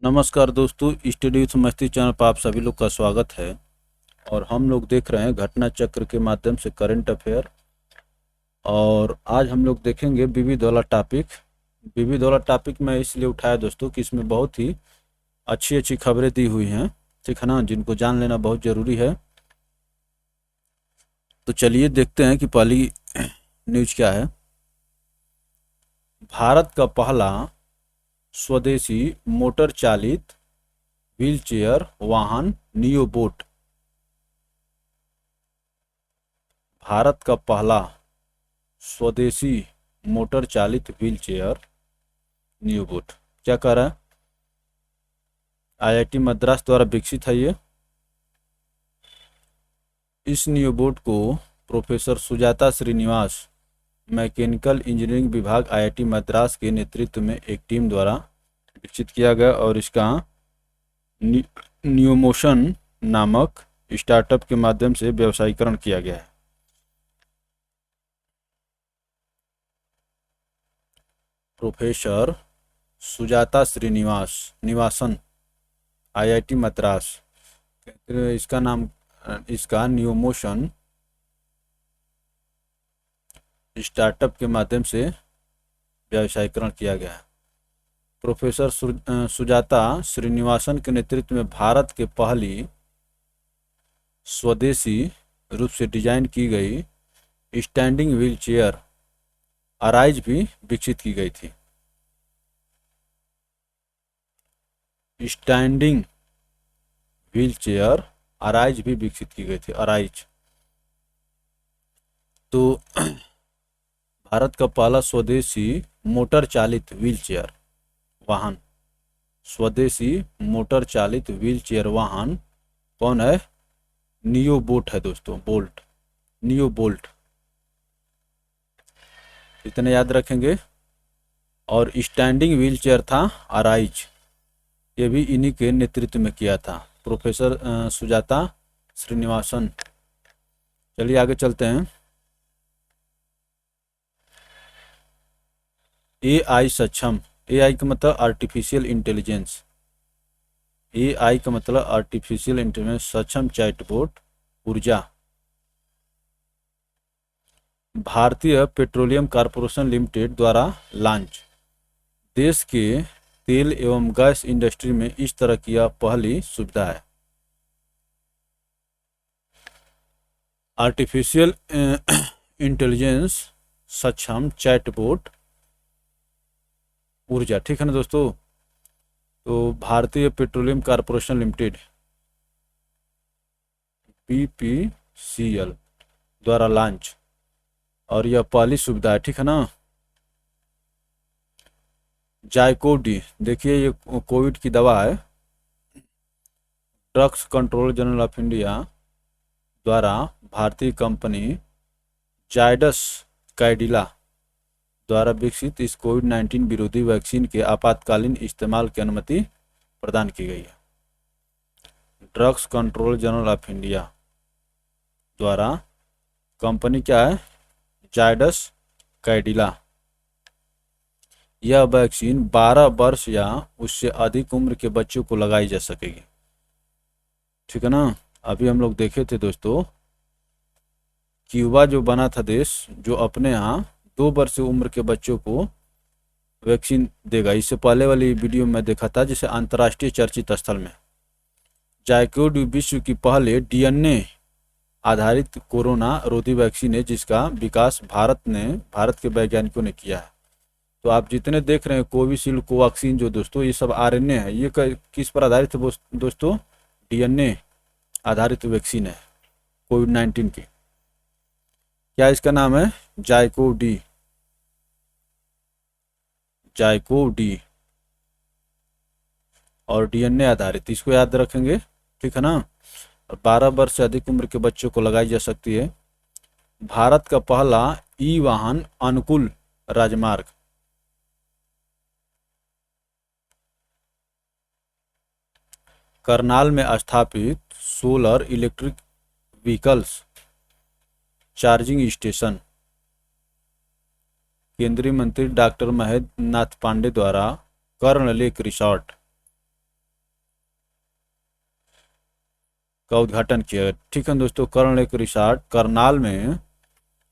नमस्कार दोस्तों, study with मस्ती चैनल पर आप सभी लोग का स्वागत है। और हम लोग देख रहे हैं घटना चक्र के माध्यम से करंट अफेयर। और आज हम लोग देखेंगे विविध वाला टॉपिक। विविध वाला टॉपिक मैं इसलिए उठाया दोस्तों कि इसमें बहुत ही अच्छी अच्छी खबरें दी हुई हैं, ठीक है ना, जिनको जान लेना बहुत ज़रूरी है। तो चलिए देखते हैं कि पहली न्यूज़ क्या है। भारत का पहला स्वदेशी मोटर चालित व्हीलचेयर वाहन नियोबोट। भारत का पहला स्वदेशी मोटर चालित व्हीलचेयर नियोबोट क्या कर रहा है? आईआईटी मद्रास द्वारा विकसित है ये। इस नियोबोट को professor Sujata Srinivas, mechanical engineering विभाग आईआईटी मद्रास के नेतृत्व में एक टीम द्वारा विकसित किया गया और इसका नियोमोशन नामक स्टार्टअप के माध्यम से व्यवसायीकरण किया गया है। प्रोफेसर सुजाता श्रीनिवास निवासन, आईआईटी मद्रास, इसका नियोमोशन स्टार्टअप के माध्यम से व्यवसायीकरण किया गया है। प्रोफेसर सुजाता श्रीनिवासन के नेतृत्व में भारत के पहली स्वदेशी रूप से डिजाइन की गई स्टैंडिंग व्हील चेयर अराइज भी विकसित की गई थी। स्टैंडिंग व्हील चेयर अराइज भी विकसित की गई थी। अराइज तो भारत का पहला स्वदेशी मोटर चालित व्हील चेयर वाहन, स्वदेशी मोटर चालित व्हील चेयर वाहन कौन है? नियोबोट है दोस्तों, बोल्ट, नियोबोल्ट, इतने याद रखेंगे। और स्टैंडिंग व्हील चेयर था अराइज, ये भी इन्हीं के नेतृत्व में किया था, प्रोफेसर सुजाता श्रीनिवासन। चलिए आगे चलते हैं। एआई सक्षम, एआई का मतलब आर्टिफिशियल इंटेलिजेंस, एआई का मतलब आर्टिफिशियल इंटेलिजेंस सक्षम चैटबॉट ऊर्जा। भारतीय पेट्रोलियम कॉर्पोरेशन लिमिटेड द्वारा लॉन्च। देश के तेल एवं गैस इंडस्ट्री में इस तरह की यह पहली सुविधा है। आर्टिफिशियल इंटेलिजेंस सक्षम चैटबॉट ऊर्जा, ठीक है ना दोस्तों। तो भारतीय पेट्रोलियम कॉर्पोरेशन लिमिटेड बीपीसीएल द्वारा लॉन्च, और यह पहली सुविधा है, ठीक है ना। जायकोव-डी, देखिए ये कोविड की दवा है। Drugs control general of India द्वारा भारतीय कंपनी जायडस कैडिला द्वारा विकसित इस कोविड-19 विरोधी वैक्सीन के आपातकालीन इस्तेमाल की अनुमति प्रदान की गई है। Drugs control general of India द्वारा कंपनी क्या है? जायडस कैडिला। यह वैक्सीन 12 वर्ष या उससे अधिक उम्र के बच्चों को लगाई जा सकेगी, ठीक है ना। अभी हम लोग देखे थे दोस्तों, क्यूबा जो बना था देश, जो अपने यहाँ 2 वर्ष से उम्र के बच्चों को वैक्सीन देगा। इससे पहले वाली वीडियो में देखा था, जिसे अंतर्राष्ट्रीय चर्चित स्थल में। जायकोव विश्व की पहले डीएनए आधारित कोरोना रोधी वैक्सीन है, जिसका विकास भारत के वैज्ञानिकों ने किया है। तो आप जितने देख रहे हैं कोविशील्ड, कोवैक्सीन, जो दोस्तों ये सब आरएनए है, ये किस पर आधारित है दोस्तों? डीएनए आधारित वैक्सीन है कोविड-19 की। क्या इसका नाम है? जायकोव-डी, जायकोव-डी, और डीएनए आधारित, इसको याद रखेंगे, ठीक है ना। 12 वर्ष से अधिक उम्र के बच्चों को लगाई जा सकती है। भारत का पहला ई वाहन अनुकूल राजमार्ग, करनाल में स्थापित solar electric vehicles charging station. केंद्रीय मंत्री डॉक्टर महेंद्र नाथ पांडे द्वारा कर्ण लेक रिसॉर्ट का उद्घाटन किया। ठीक है दोस्तों, कर्ल लेक रिसॉर्ट करनाल में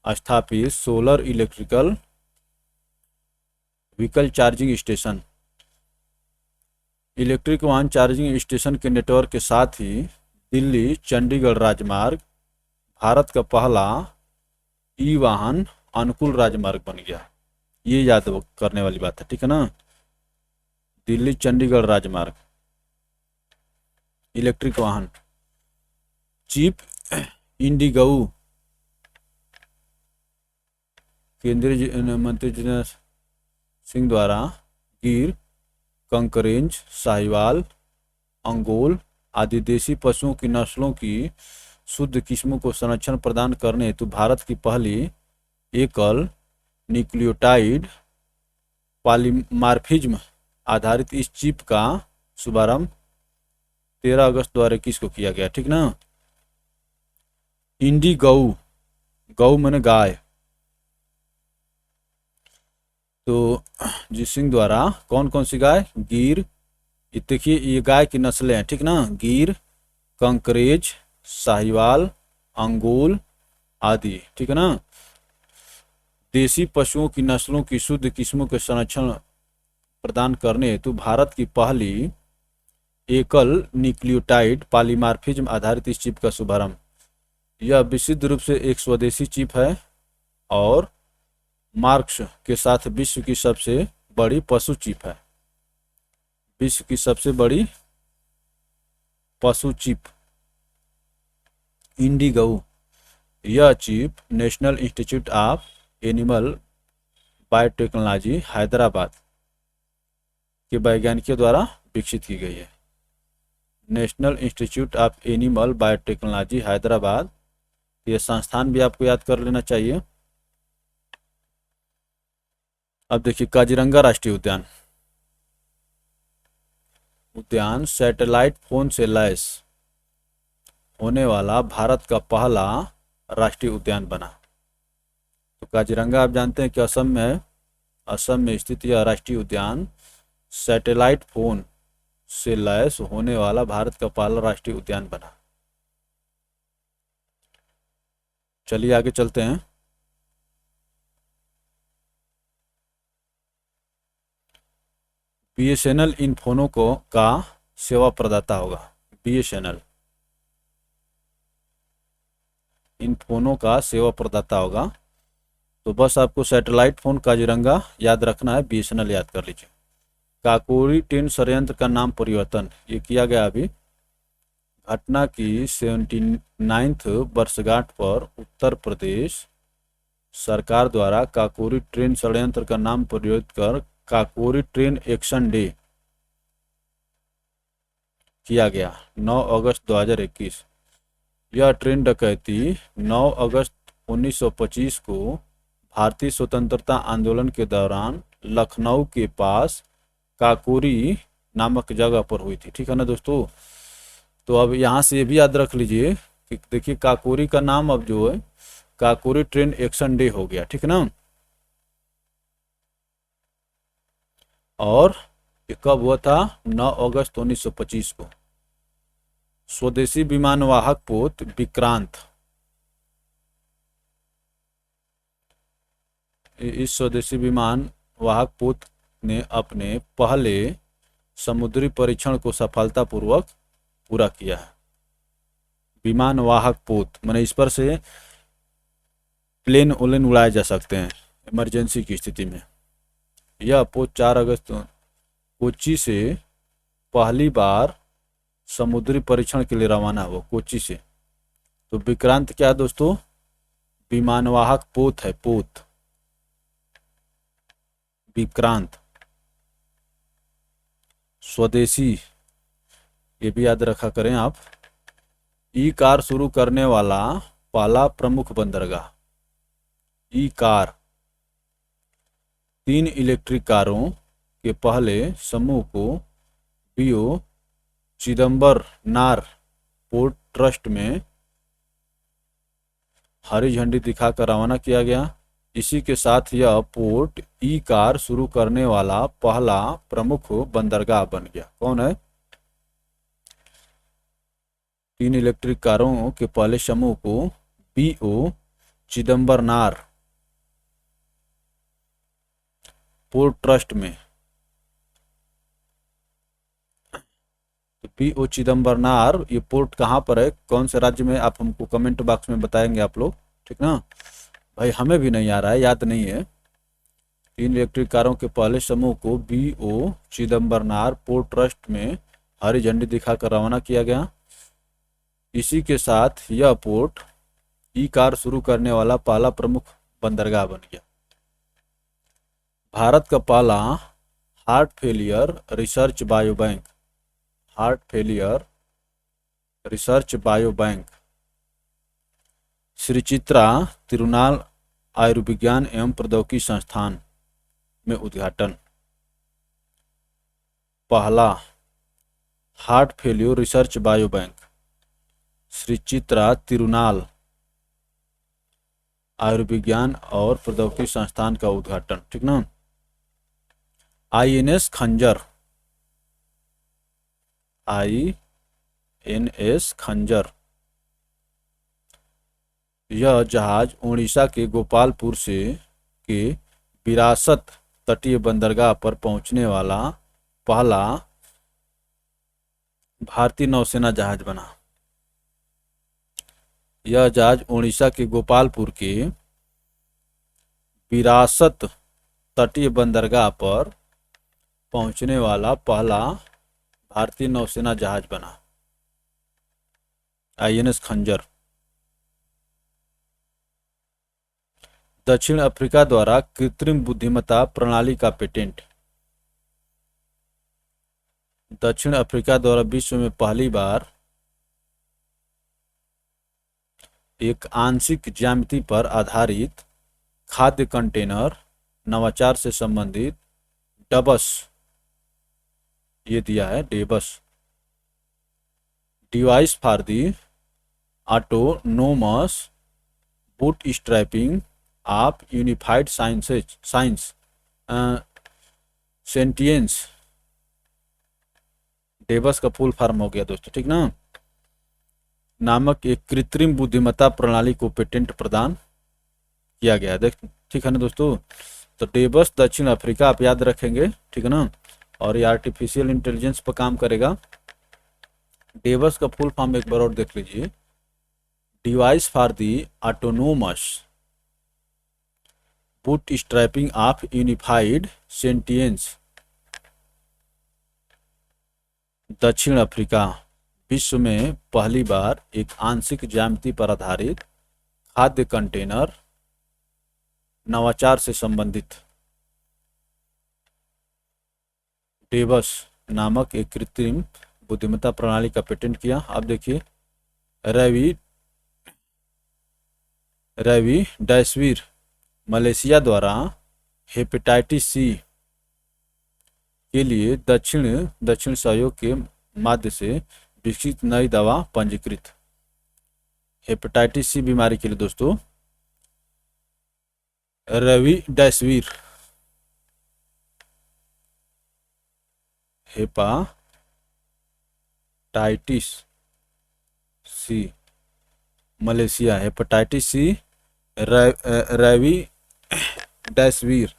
स्थापित solar electrical vehicle charging station, electric वाहन चार्जिंग स्टेशन के नेटवर्क के साथ ही दिल्ली चंडीगढ़ राजमार्ग भारत का पहला ई वाहन अनुकूल राजमार्ग बन गया। ये याद करने वाली बात है, ठीक है ना। दिल्ली चंडीगढ़ राजमार्ग इलेक्ट्रिक वाहन। चीफ इंडिगो केंद्रीय मंत्री जितेंद्र सिंह द्वारा गिर, कंकरेज, साहिवाल, अंगोल आदि देसी पशुओं की नस्लों की शुद्ध किस्मों को संरक्षण प्रदान करने हेतु भारत की पहली एकल न्यूक्लियोटाइड पॉलीमार्फिज्म आधारित इस चिप का शुभारंभ 13 अगस्त 2021 को किया गया। ठीक ना। इंडिगो, गौ माने गाय, तो जी सिंह द्वारा कौन कौन सी गाय, गिर, देखिए ये गाय की नस्लें हैं, ठीक ना, गिर, कंकरेज, साहिवाल, अंगोल आदि, ठीक है ना। देसी पशुओं की नस्लों की शुद्ध किस्मों के संरक्षण प्रदान करने हेतु भारत की पहली एकल न्यूक्लियोटाइड पॉलीमार्फिज्म आधारित इस चिप का शुभारंभ। यह विशुद्ध रूप से एक स्वदेशी चिप है और मार्क्स के साथ विश्व की सबसे बड़ी पशु चिप है। विश्व की सबसे बड़ी पशु चिप इंडिगो। यह chip national institute of animal biotechnology Hyderabad के वैज्ञानिकों द्वारा विकसित की गई है। National institute of animal biotechnology Hyderabad, ये संस्थान भी आपको याद कर लेना चाहिए। अब देखिए काजीरंगा राष्ट्रीय उद्यान। उद्यान सैटेलाइट फोन से लैस होने वाला भारत का पहला राष्ट्रीय उद्यान बना। तो काजीरंगा आप जानते हैं कि असम में है। असम में स्थित यह राष्ट्रीय उद्यान सैटेलाइट फोन से लैस होने वाला भारत का पहला राष्ट्रीय उद्यान बना। चलिए आगे चलते हैं। बीएसएनएल इन फोनों को का सेवा प्रदाता होगा। बीएसएनएल इन फोनों का सेवा प्रदाता होगा। तो बस आपको सैटेलाइट फोन काजीरंगा याद रखना है, बीएसएनएल याद कर लीजिए। काकोरी ट्रेन षड्यंत्र का नाम परिवर्तन ये किया गया अभी। घटना की 79th वर्षगांठ पर उत्तर प्रदेश सरकार द्वारा काकोरी ट्रेन षड्यंत्र का नाम परिवर्तित कर काकोरी ट्रेन एक्शन डे किया गया 9 अगस्त 2021। यह ट्रेन डकैती 9 अगस्त 1925 को भारतीय स्वतंत्रता आंदोलन के दौरान लखनऊ के पास काकोरी नामक जगह पर हुई थी। ठीक है ना दोस्तों। तो अब यहाँ से ये भी याद रख लीजिए कि देखिए काकोरी का नाम अब जो है काकोरी ट्रेन एक्शन डे हो गया। ठीक है ना। और ये कब हुआ था? 9 अगस्त 1925 को। स्वदेशी विमानवाहक पोत विक्रांत, इस स्वदेशी विमानवाहक पोत ने अपने पहले समुद्री परीक्षण को सफलतापूर्वक पूरा किया है। विमानवाहक पोत माने इस पर से प्लेन उलेन उड़ाए जा सकते हैं इमरजेंसी की स्थिति में। यह पोत 4 अगस्त कोच्चि से पहली बार समुद्री परीक्षण के लिए रवाना हुआ, कोच्चि से। तो विक्रांत क्या है दोस्तों? विमानवाहक पोत है, पोत विक्रांत। स्वदेशी ये भी याद रखा करें आप। ई कार शुरू करने वाला पहला प्रमुख बंदरगाह। ई कार 3 इलेक्ट्रिक कारों के पहले समूह को बीओ चिदम्बरनार पोर्ट ट्रस्ट में हरी झंडी दिखाकर रवाना किया गया। इसी के साथ यह पोर्ट ई कार शुरू करने वाला पहला प्रमुख बंदरगाह बन गया। कौन है? 3 इलेक्ट्रिक कारों के पहले समूह को BO चिदम्बरनार पोर्ट ट्रस्ट में, तो BO चिदम्बरनार ये पोर्ट कहाँ पर है, कौन से राज्य में, आप हमको कमेंट बॉक्स में बताएंगे आप लोग, ठीक ना भाई, हमें भी नहीं आ रहा है, याद नहीं है। 3 इलेक्ट्रिक कारों के पहले समूह को BO चिदम्बरनार पोर्ट ट्रस्ट में हरी झंडी दिखाकर रवाना किया गया। इसी के साथ यह पोर्ट ई कार शुरू करने वाला पहला प्रमुख बंदरगाह बन गया। भारत का पहला heart failure research bio bank, heart failure research bio bank Shri Chitra Tirunal आयुर्विज्ञान एवं प्रौद्योगिकी संस्थान में उद्घाटन। पहला heart failure research bio bank Shri Chitra Tirunal आयुर्विज्ञान और प्रौद्योगिकी संस्थान का उद्घाटन, ठीक ना। INS खंजर, INS खंजर यह जहाज उड़ीसा के गोपालपुर से के विरासत तटीय बंदरगाह पर पहुंचने वाला पहला भारतीय नौसेना जहाज बना। यह जहाज उड़ीसा के गोपालपुर के विरासत तटीय बंदरगाह पर पहुंचने वाला पहला भारतीय नौसेना जहाज बना, INS खंजर। दक्षिण अफ्रीका द्वारा कृत्रिम बुद्धिमत्ता प्रणाली का पेटेंट। दक्षिण अफ्रीका द्वारा विश्व में पहली बार एक आंशिक ज्यामिति पर आधारित खाद्य कंटेनर नवाचार से संबंधित डबस, ये दिया है DEBUS, device for the autonomous boot strapping of unified science sentience, DEBUS का फुल फॉर्म हो गया दोस्तों, ठीक ना, नामक एक कृत्रिम बुद्धिमत्ता प्रणाली को पेटेंट प्रदान किया गया है, ठीक है ना दोस्तों। तो डेबस दक्षिण अफ्रीका आप याद रखेंगे, ठीक है ना, और ये आर्टिफिशियल इंटेलिजेंस पर काम करेगा। डेबस का फुल फॉर्म एक बार और देख लीजिए, device for the autonomous boot strapping of unified sentience. दक्षिण अफ्रीका विश्व में पहली बार एक आंशिक ज्यामिति पर आधारित खाद्य कंटेनर नवाचार से संबंधित डेबस नामक एक कृत्रिम बुद्धिमत्ता प्रणाली का पेटेंट किया। अब देखिए, रवि डैस्वीर मलेशिया द्वारा हेपेटाइटिस सी के लिए दक्षिण सहयोग के माध्यम से विकसित नई दवा पंजीकृत। हेपेटाइटिस सी बीमारी के लिए दोस्तों ravidasvir hepatitis C Malaysia, hepatitis C ravidasvir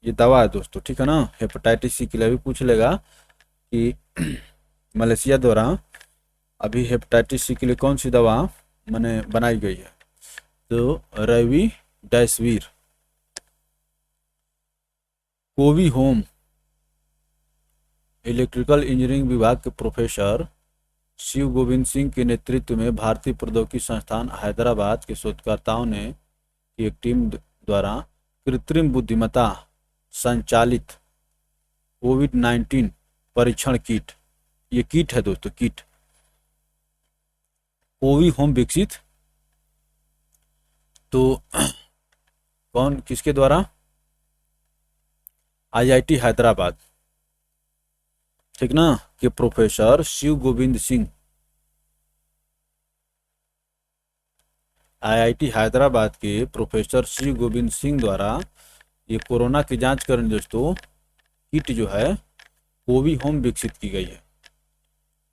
ये दवा है दोस्तों, ठीक है ना। हेपेटाइटिस सी के लिए भी पूछ लेगा कि मलेशिया द्वारा अभी हेपेटाइटिस सी के लिए कौन सी दवा मैंने बनाई गई है, तो रवि डैस्वीर। कोवी होम इलेक्ट्रिकल इंजीनियरिंग विभाग के प्रोफेसर शिव गोविंद सिंह के नेतृत्व में भारतीय प्रौद्योगिकी संस्थान हैदराबाद के शोधकर्ताओं ने एक टीम द्वारा कृत्रिम बुद्धिमत्ता संचालित कोविड-19 परीक्षण किट, ये किट है दोस्तों, किट कोवी होम विकसित, तो कौन किसके द्वारा, IIT हैदराबाद, ठीक ना, के प्रोफेसर शिव गोविंद सिंह, IIT हैदराबाद के प्रोफेसर शिव गोविंद सिंह द्वारा ये कोरोना की जांच करने दोस्तों किट जो है कोवी होम विकसित की गई है।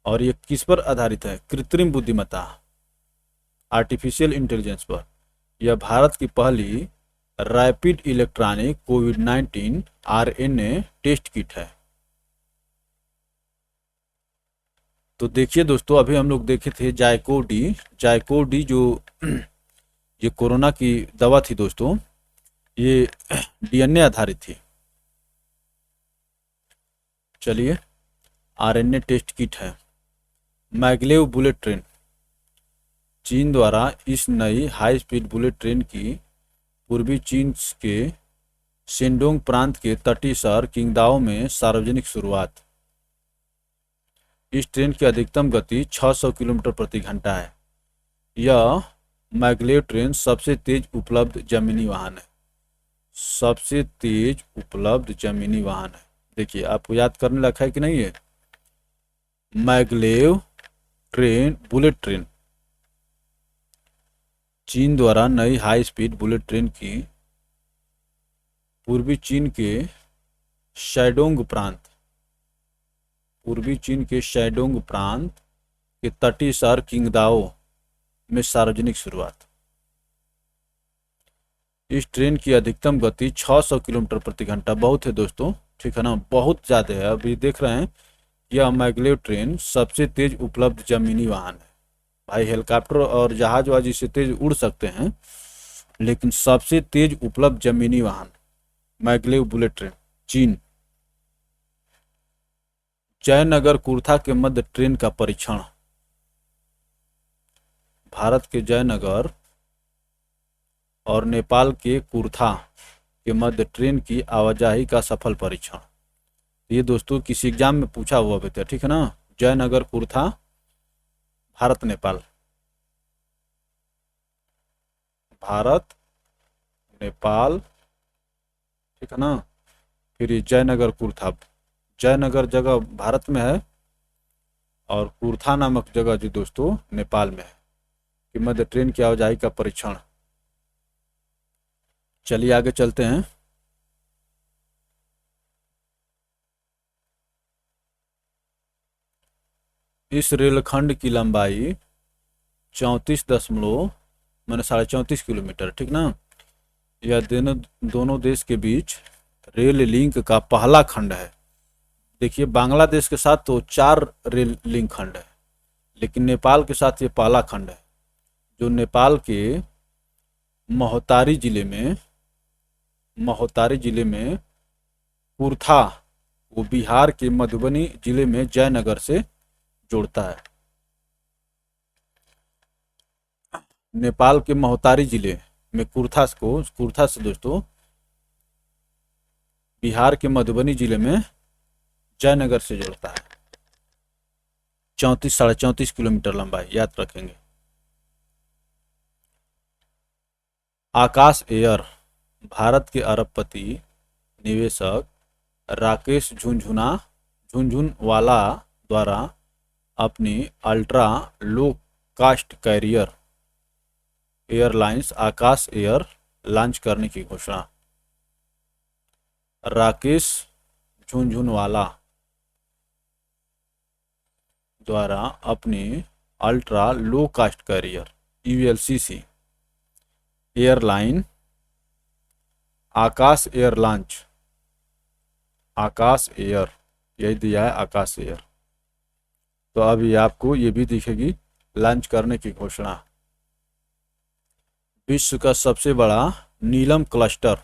और ये किस पर आधारित है? कृत्रिम बुद्धिमत्ता, आर्टिफिशियल इंटेलिजेंस पर। यह भारत की पहली रैपिड इलेक्ट्रॉनिक कोविड-19 आरएनए टेस्ट किट है। तो देखिए दोस्तों, अभी हम लोग देखे थे जायकोडी जो ये कोरोना की दवा थी दोस्तों, ये डीएनए आधारित थी। चलिए, आरएनए टेस्ट किट है। मैगलेव बुलेट ट्रेन, चीन द्वारा इस नई हाई स्पीड बुलेट ट्रेन की पूर्वी चीन के शेंडोंग प्रांत के तटीय शहर किंगदाओ में सार्वजनिक शुरुआत। इस ट्रेन की अधिकतम गति 600 किलोमीटर प्रति घंटा है। यह मैगलेव ट्रेन सबसे तेज उपलब्ध जमीनी वाहन है। सबसे तेज उपलब्ध जमीनी वाहन है। देखिए, आपको याद करने लगा है कि नहीं है? मैगलेव ट्रेन, बुलेट ट्रेन, चीन द्वारा नई हाई स्पीड बुलेट ट्रेन की पूर्वी चीन के शैडोंग प्रांत के तटीय शहर किंगदाओ में सार्वजनिक शुरुआत। इस ट्रेन की अधिकतम गति 600 किलोमीटर प्रति घंटा। बहुत है दोस्तों, ठीक है ना, बहुत ज़्यादा है। अभी देख रहे हैं, यह मैगलेव ट्रेन सबसे तेज उपलब्ध जमीनी वाहन है। भाई, हेलीकॉप्टर और जहाज वाज इससे तेज उड़ सकते हैं, लेकिन सबसे तेज उपलब्ध जमीनी वाहन मैगलेव बुलेट ट्रेन, चीन। जयनगर कुर्था के मध्य ट्रेन का परीक्षण। भारत के जयनगर और नेपाल के कुर्था के मध्य ट्रेन की आवाजाही का सफल परीक्षण। ये दोस्तों किसी एग्जाम में पूछा हुआ भी था, ठीक है ना। जयनगर कुर्था, भारत नेपाल, भारत नेपाल, ठीक है ना। फिर ये जयनगर कुर्था, जयनगर जगह भारत में है और कुर्था नामक जगह जो दोस्तों नेपाल में है, कि मध्य ट्रेन की आवाजाही का परीक्षण। चलिए आगे चलते हैं। इस रेलखंड की लंबाई 34.34 किलोमीटर, ठीक ना। यह दोनों देश के बीच रेल लिंक का पहला खंड है। देखिए, बांग्लादेश के साथ तो 4 रेल लिंक खंड है, लेकिन नेपाल के साथ ये पहला खंड है, जो नेपाल के महोत्तारी जिले में कुर्था वो बिहार के मधुबनी जिले में जयनगर से जोड़ता है। नेपाल के महोत्तारी जिले में कुर्था से दोस्तों बिहार के मधुबनी जिले में जयनगर से जोड़ता है। 34.34 किलोमीटर लंबाई, याद रखेंगे। आकाश एयर, भारत के अरबपति निवेशक राकेश झुनझुनवाला द्वारा अपनी ultra low cost carrier airlines Akasa Air launch करने की घोषणा। राकेश झुनझुनवाला द्वारा अपनी ultra low cost carrier ULCC airline Akasa Air launch, Akasa Air, यही दिया है आकाश एयर। तो अभी आपको ये भी दिखेगी लॉन्च करने की घोषणा। विश्व का सबसे बड़ा नीलम क्लस्टर,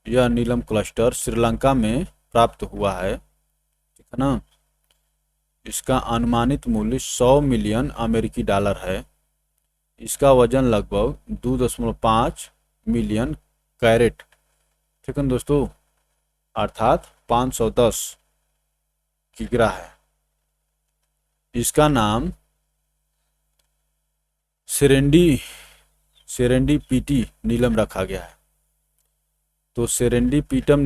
यह नीलम क्लस्टर श्रीलंका में प्राप्त हुआ है, ठीक है ना। इसका अनुमानित मूल्य 100 मिलियन अमेरिकी डॉलर है। इसका वजन लगभग 2.5 मिलियन कैरेट, ठीक है दोस्तों, अर्थात 510 किग्रा है। इसका नाम सेरेंडीपीटी नीलम रखा गया है। तो सेरेंडीपीटी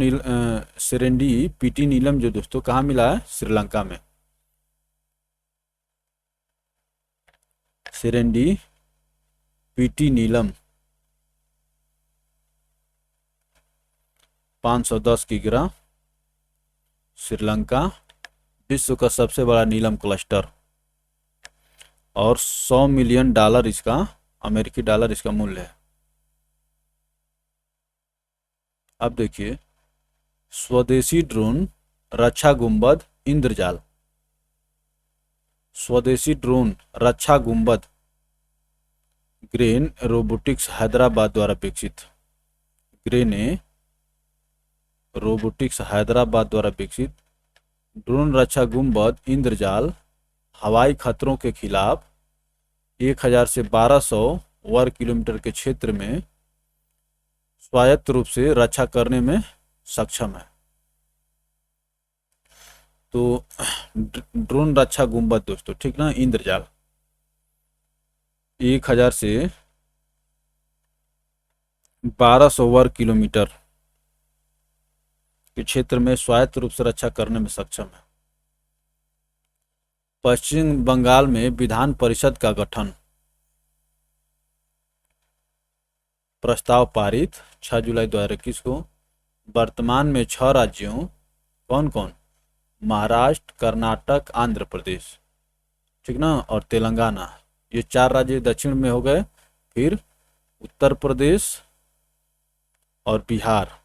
नीलम जो दोस्तों कहाँ मिला है? श्रीलंका में। सेरेंडीपीटी नीलम 510 किग्रा, श्रीलंका, विश्व का सबसे बड़ा नीलम क्लस्टर, और $100 मिलियन इसका अमेरिकी डॉलर इसका मूल्य है। अब देखिए, स्वदेशी ड्रोन रक्षा गुंबद इंद्रजाल, स्वदेशी ड्रोन रक्षा गुंबद ग्रेन रोबोटिक्स हैदराबाद द्वारा विकसित, ग्रेने रोबोटिक्स हैदराबाद द्वारा विकसित ड्रोन रक्षा गुंबद इंद्रजाल हवाई खतरों के खिलाफ 1000 से 1200 वर्ग किलोमीटर के क्षेत्र में स्वायत्त रूप से रक्षा करने में सक्षम है। तो ड्रोन रक्षा गुंबद दोस्तों, ठीक ना, इंद्रजाल 1000 से 1200 वर्ग किलोमीटर के क्षेत्र में स्वायत्त रूप से रक्षा करने में सक्षम है। पश्चिम बंगाल में विधान परिषद का गठन, प्रस्ताव पारित 6 जुलाई 2021 को। वर्तमान में 6 राज्यों, कौन कौन, महाराष्ट्र, कर्नाटक, आंध्र प्रदेश, ठीक ना, और तेलंगाना, ये 4 राज्य दक्षिण में हो गए। फिर उत्तर प्रदेश और बिहार,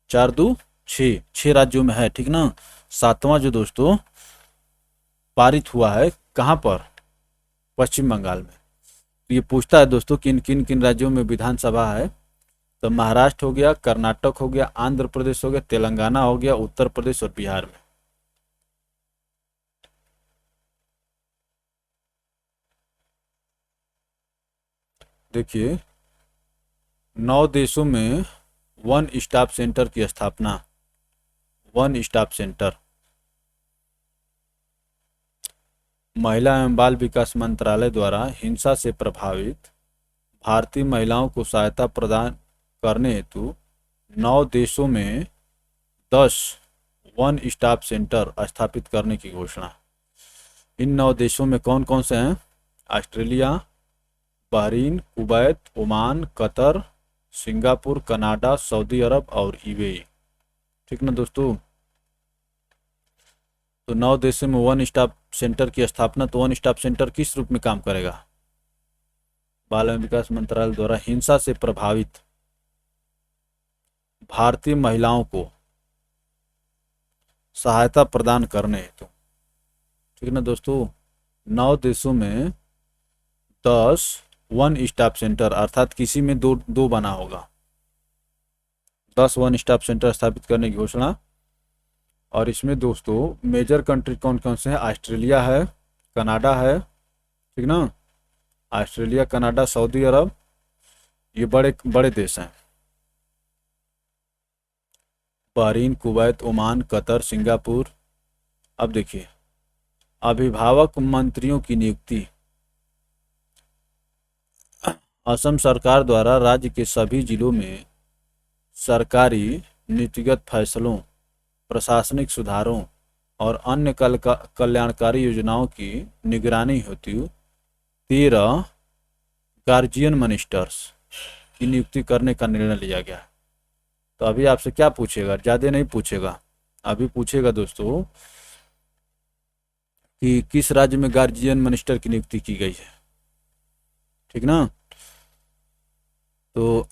4 2 6 राज्यों में है, ठीक ना। 7वां जो दोस्तों पारित हुआ है कहाँ पर, पश्चिम बंगाल में। तो ये पूछता है दोस्तों किन किन किन राज्यों में विधानसभा है, तो महाराष्ट्र हो गया, कर्नाटक हो गया, आंध्र प्रदेश हो गया, तेलंगाना हो गया, उत्तर प्रदेश और बिहार में। देखिए, 9 देशों में वन स्टॉप सेंटर की स्थापना, वन स्टॉप सेंटर। महिला एवं बाल विकास मंत्रालय द्वारा हिंसा से प्रभावित भारतीय महिलाओं को सहायता प्रदान करने हेतु 9 देशों में 10 वन स्टॉप सेंटर स्थापित करने की घोषणा। इन 9 देशों में कौन कौन से हैं, Australia, Bahrain, Kuwait, Oman, Qatar, Singapore, Canada, Saudi Arab और यूएई, ठीक ना दोस्तों। तो 9 देशों में वन स्टॉप सेंटर की स्थापना। तो वन स्टॉप सेंटर किस रूप में काम करेगा, बाल एवं विकास मंत्रालय द्वारा हिंसा से प्रभावित भारतीय महिलाओं को सहायता प्रदान करने हेतु, ठीक ना दोस्तों। 9 देशों में 10 वन स्टॉप सेंटर, अर्थात किसी में दो बना होगा, 10 वन स्टॉप सेंटर स्थापित करने की घोषणा। और इसमें दोस्तों मेजर कंट्री कौन कौन से हैं, ऑस्ट्रेलिया है, कनाडा है, ठीक ना, ऑस्ट्रेलिया, कनाडा, सऊदी अरब, ये बड़े बड़े देश हैं। Bahrain, Kuwait, Oman, Qatar, Singapore. अब देखिए, अभिभावक मंत्रियों की नियुक्ति। असम सरकार द्वारा राज्य के सभी जिलों में सरकारी नीतिगत फैसलों, प्रशासनिक सुधारों और अन्य कल्याणकारी योजनाओं की निगरानी हेतु 13 गार्जियन मिनिस्टर्स की नियुक्ति करने का निर्णय लिया गया। तो अभी आपसे क्या पूछेगा, ज़्यादा नहीं पूछेगा, अभी पूछेगा दोस्तों कि किस राज्य में गार्जियन मिनिस्टर की नियुक्ति की गई है, ठीक ना। तो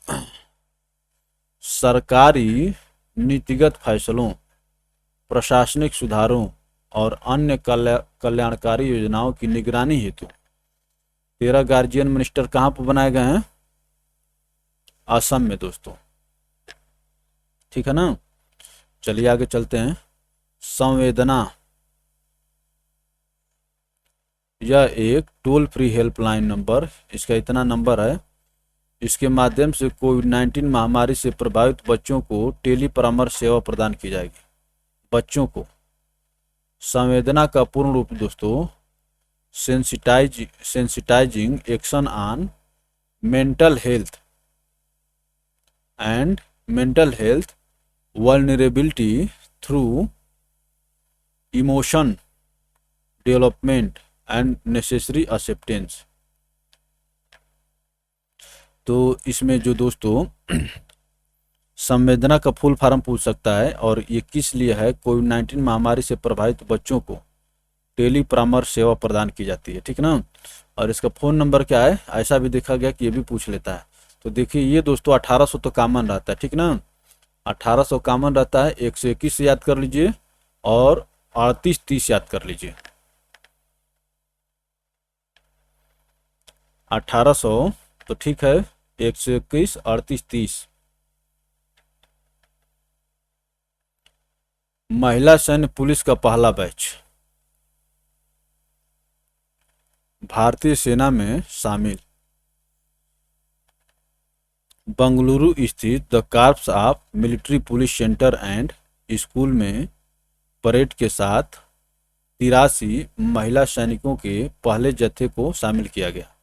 सरकारी नीतिगत फैसलों, प्रशासनिक सुधारों और अन्य कल्याणकारी योजनाओं की निगरानी हेतु 13 गार्जियन मिनिस्टर कहाँ पर बनाए गए हैं, असम में दोस्तों, ठीक है ना। चलिए आगे चलते हैं। संवेदना, यह एक टोल फ्री हेल्पलाइन नंबर, इसका इतना नंबर है, इसके माध्यम से कोविड-19 महामारी से प्रभावित बच्चों को टेली परामर्श सेवा प्रदान की जाएगी। बच्चों को संवेदना का पूर्ण रूप दोस्तों sensitising action on mental health and mental health vulnerability through emotion development and necessary acceptance. तो इसमें जो दोस्तों संवेदना का फुल फॉर्म पूछ सकता है, और ये किस लिए है? कोविड-19 महामारी से प्रभावित बच्चों को टेली परामर्श सेवा प्रदान की जाती है, ठीक ना। और इसका फ़ोन नंबर क्या है? ऐसा भी देखा गया कि ये भी पूछ लेता है। तो देखिए ये दोस्तों 1800 तो कॉमन रहता है, ठीक ना। 1800 कॉमन रहता है, 121 याद कर लीजिए और 3830 याद कर लीजिए। 1800 तो ठीक है, 121 3830। महिला सैन्य पुलिस का पहला बैच भारतीय सेना में शामिल। बंगलुरु स्थित the corps of military police centre and school में परेड के साथ 83 महिला सैनिकों के पहले जत्थे को शामिल किया गया।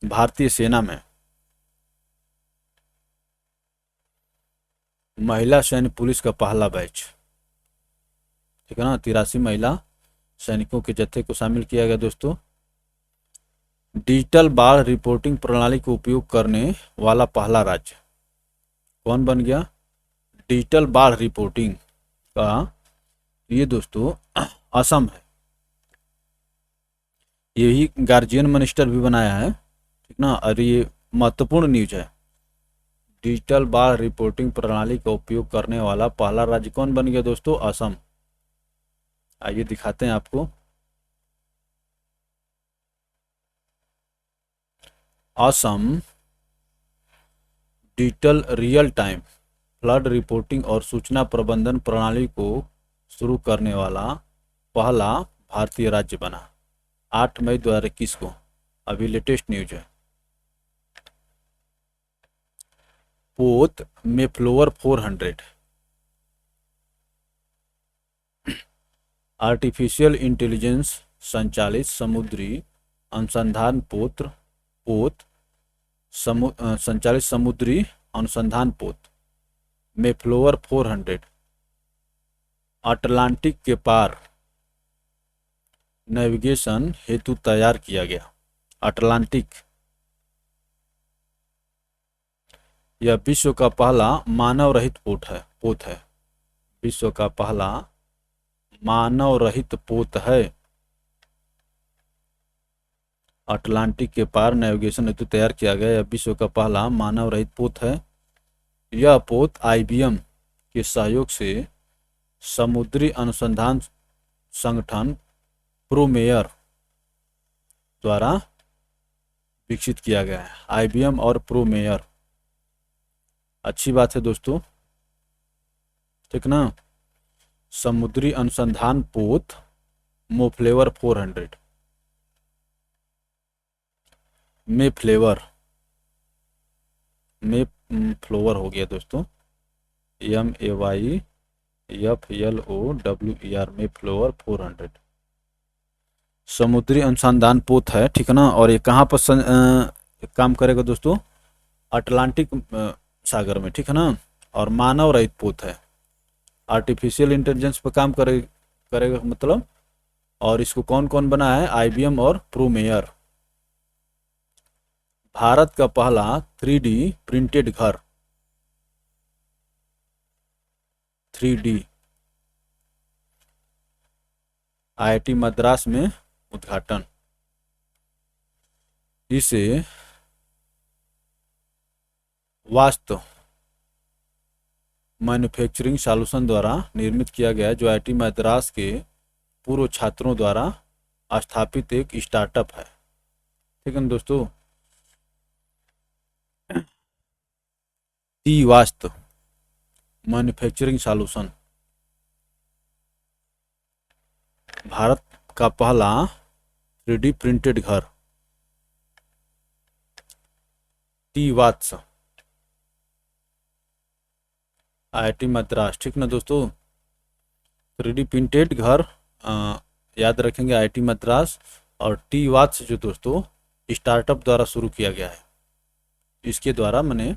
भारतीय सेना में महिला सैन्य पुलिस का पहला बैच, ठीक है ना। 83 महिला सैनिकों के जत्थे को शामिल किया गया दोस्तों। डिजिटल बाढ़ रिपोर्टिंग प्रणाली का उपयोग करने वाला पहला राज्य कौन बन गया? डिजिटल बाढ़ रिपोर्टिंग का ये दोस्तों असम है। यही गार्जियन मिनिस्टर भी बनाया है, ठीक ना। और ये महत्वपूर्ण न्यूज है। डिजिटल बाढ़ रिपोर्टिंग प्रणाली का उपयोग करने वाला पहला राज्य कौन बन गया दोस्तों? असम। आइए दिखाते हैं आपको। Assam digital real time flood reporting और सूचना प्रबंधन प्रणाली को शुरू करने वाला पहला भारतीय राज्य बना 8 मई 2021 को। अभी लेटेस्ट न्यूज है। पोत मेफ्लोवर 400 आर्टिफिशियल इंटेलिजेंस संचालित समुद्री अनुसंधान पोत संचालित समुद्री अनुसंधान पोत मेफ्लोवर 400 अटलांटिक के पार नेविगेशन हेतु तैयार किया गया। अटलांटिक, यह विश्व का पहला मानव रहित पोत है। विश्व का पहला मानव रहित पोत है। अटलांटिक के पार नेविगेशन हेतु तैयार किया गया। यह विश्व का पहला मानव रहित पोत है। यह पोत IBM के सहयोग से समुद्री अनुसंधान संगठन प्रोमेयर द्वारा विकसित किया गया है। IBM और प्रोमेयर, अच्छी बात है दोस्तों, ठीक ना। समुद्री अनुसंधान पोत मोफ्लेवर 400 मेफ्लेवर हो गया दोस्तों, MEAYFLOWER मेफ्लेवर 400 समुद्री अनुसंधान पोत है, ठीक है ना। और ये कहाँ पर काम करेगा दोस्तों? अटलांटिक सागर में, ठीक है ना। और मानव रहित पोत है, आर्टिफिशियल इंटेलिजेंस पर काम करेगा मतलब। और इसको कौन कौन बना है? IBM और प्रोमेयर। भारत का पहला 3D प्रिंटेड घर 3D IIT मद्रास में उद्घाटन। इसे वास्तु मैन्युफैक्चरिंग सॉल्यूशन द्वारा निर्मित किया गया है, जो IIT मद्रास के पूर्व छात्रों द्वारा स्थापित एक स्टार्टअप है, ठीक है ना दोस्तों। वास्तु मैन्युफैक्चरिंग सॉल्यूशन भारत का पहला 3D प्रिंटेड घर वात्स IIT मद्रास, ठीक ना दोस्तों। 3D प्रिंटेड घर याद रखेंगे IIT मद्रास। और वात्स जो दोस्तों स्टार्टअप द्वारा शुरू किया गया है। इसके द्वारा मैंने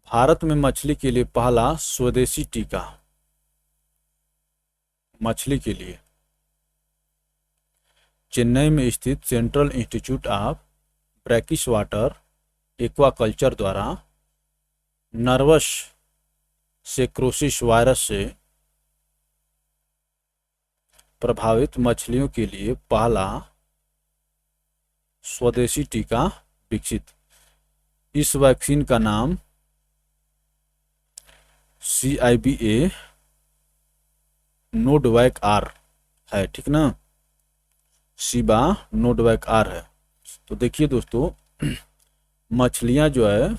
भारत में मछली के लिए पहला स्वदेशी टीका, मछली के लिए चेन्नई में स्थित central institute of brackish water aquaculture द्वारा नर्वस सेक्रोसिस वायरस से प्रभावित मछलियों के लिए पहला स्वदेशी टीका विकसित। इस वैक्सीन का नाम CIBA नोडवैक आर है, ठीक ना, सीबा नोडवैक आर है। तो देखिए दोस्तों, मछलियां जो है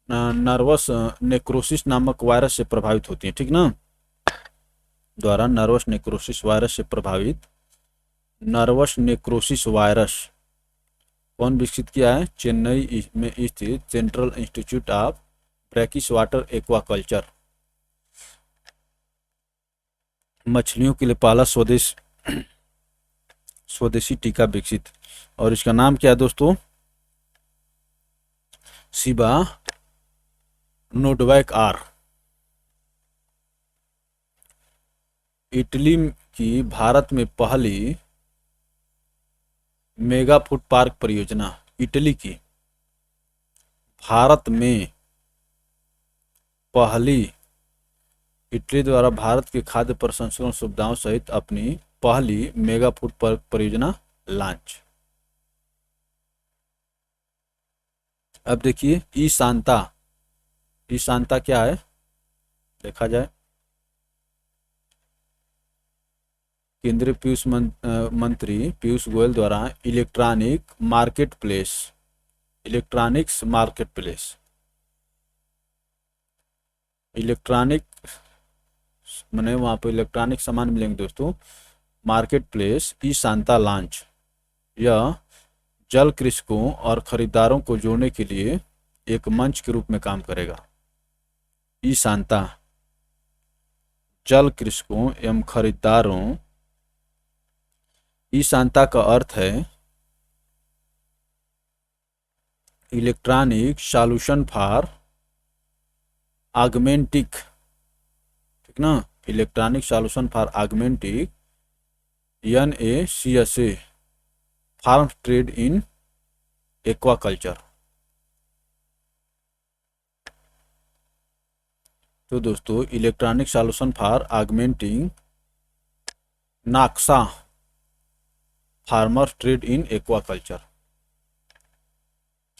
नर्वस नेक्रोसिस नामक वायरस से प्रभावित होती हैं, ठीक ना, द्वारा नर्वस नेक्रोसिस वायरस से प्रभावित नर्वस नेक्रोसिस वायरस कौन विकसित किया है? चेन्नई में स्थित central institute of brackish water aquaculture. मछलियों के लिए पहला स्वदेशी टीका विकसित, और इसका नाम क्या है दोस्तों? सीबा नोडवैक आर। इटली की भारत में पहली मेगा फूड पार्क परियोजना, इटली की भारत में पहली, इटली द्वारा भारत के खाद्य प्रसंस्करण सुविधाओं सहित अपनी पहली मेगा फूड पार्क परियोजना लॉन्च। अब देखिए ईशांता, ईशांता क्या है देखा जाए। केंद्रीय पीयूष मंत्री पीयूष गोयल द्वारा इलेक्ट्रॉनिक्स मार्केट प्लेस, इलेक्ट्रॉनिक माने वहाँ पे इलेक्ट्रॉनिक सामान मिलेंगे दोस्तों, मार्केट प्लेस ईशांता लॉन्च। यह जल कृषकों और खरीदारों को जोड़ने के लिए एक मंच के रूप में काम करेगा। ईशांता जल कृषकों एवं खरीदारों, ईशांता का अर्थ है इलेक्ट्रॉनिक सॉल्यूशन फॉर ऑगमेंटिक, ठीक ना, electronic solution for augmenting NACSA farm trade in aquaculture. तो दोस्तों electronic solution for augmenting NaCSA farmer trade in aquaculture.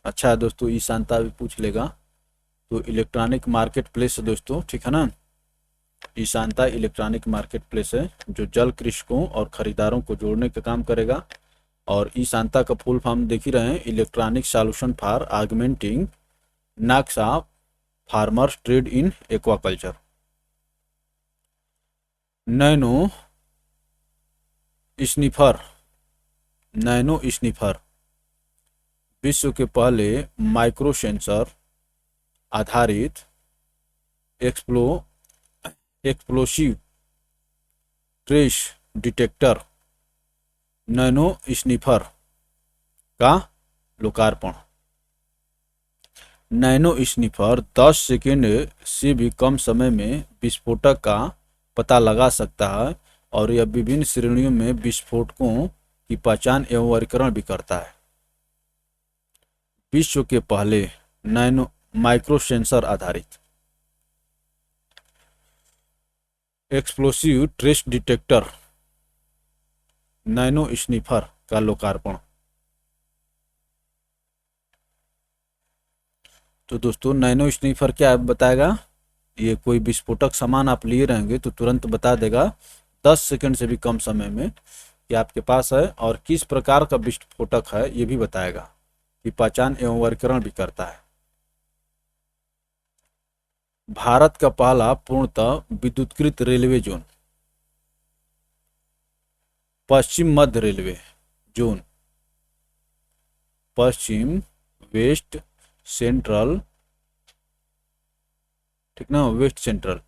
अच्छा है दोस्तों, ईशांता भी पूछ लेगा। तो इलेक्ट्रॉनिक मार्केट प्लेस है दोस्तों, ठीक है ना, ईशांता इलेक्ट्रॉनिक मार्केट प्लेस है जो जल कृषकों और खरीदारों को जोड़ने का काम करेगा। और ईशांता का फुल फॉर्म देख ही रहे हैं, electronic solution for augmenting NaCSA farmers trade in aquaculture. Nano sniffer विश्व के पहले माइक्रो सेंसर आधारित explosive trace detector nano sniffer का लोकार्पण। नैनो स्निफर 10 सेकेंड से भी कम समय में विस्फोटक का पता लगा सकता है और यह विभिन्न श्रेणियों में विस्फोटकों की पहचान एवं वर्गीकरण भी करता है। विश्व के पहले नैनो माइक्रो सेंसर आधारित explosive trace detector nano sniffer का लोकार्पण। तो दोस्तों नैनो स्निफर क्या बताएगा? ये कोई विस्फोटक सामान आप लिए रहेंगे तो तुरंत बता देगा 10 सेकंड से भी कम समय में कि आपके पास है, और किस प्रकार का विस्फोटक है ये भी बताएगा, की पहचान एवं वर्गीकरण भी करता है। भारत का पहला पूर्णतः विद्युतीकृत रेलवे जोन, पश्चिम मध्य रेलवे जोन, पश्चिम वेस्ट सेंट्रल, ठीक ना, वेस्ट सेंट्रल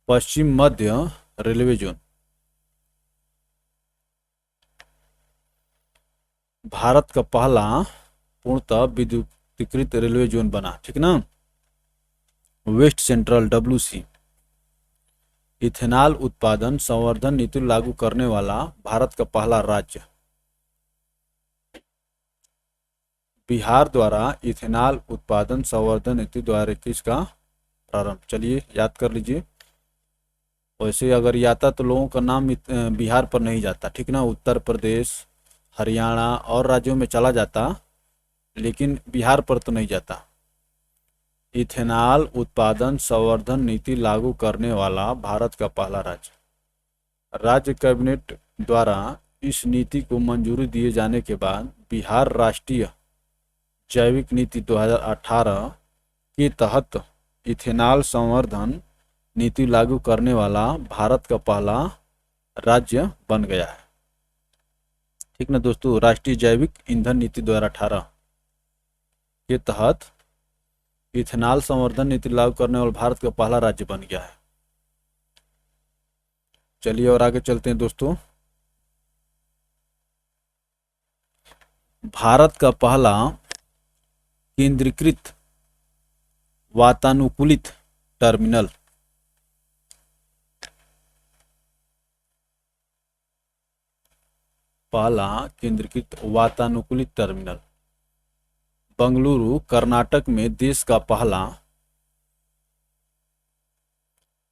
पश्चिम मध्य रेलवे जोन भारत का पहला पूर्णतः विद्युतीकृत रेलवे जोन बना, ठीक ना, वेस्ट सेंट्रल WC। इथेनॉल उत्पादन संवर्धन नीति लागू करने वाला भारत का पहला राज्य। बिहार द्वारा इथेनॉल उत्पादन संवर्धन नीति 2021 का प्रारंभ। चलिए याद कर लीजिए। वैसे अगर ये आता तो लोगों का नाम बिहार पर नहीं जाता, ठीक ना, उत्तर प्रदेश, हरियाणा और राज्यों में चला जाता, लेकिन बिहार पर तो नहीं जाता। इथेनॉल उत्पादन संवर्धन नीति लागू करने वाला भारत का पहला राज्य कैबिनेट द्वारा इस नीति को मंजूरी दिए जाने के बाद बिहार राष्ट्रीय जैविक नीति 2018 के तहत इथेनॉल संवर्धन नीति लागू करने वाला भारत का पहला राज्य बन गया है। ठीक ना दोस्तों, राष्ट्रीय जैविक ईंधन नीति 2018 के तहत इथेनॉल संवर्धन नीति लागू करने वाला भारत का पहला राज्य बन गया है। चलिए और आगे चलते हैं दोस्तों। भारत का पहला केंद्रीकृत वातानुकूलित टर्मिनल बंगलुरु कर्नाटक में देश का पहला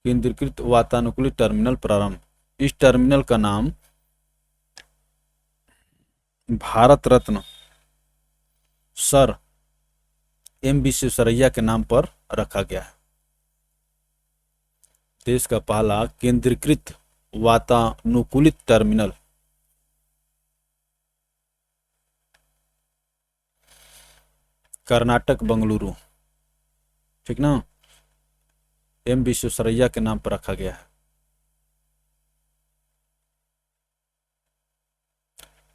केंद्रीकृत वातानुकूलित टर्मिनल प्रारंभ। इस टर्मिनल का नाम भारत रत्न सर एम विश्वेश्वरैया के नाम पर रखा गया है। देश का पहला केंद्रीकृत वातानुकूलित टर्मिनल कर्नाटक बंगलुरु, ठीक ना, एम विश्वेश्वरैया के नाम पर रखा गया है।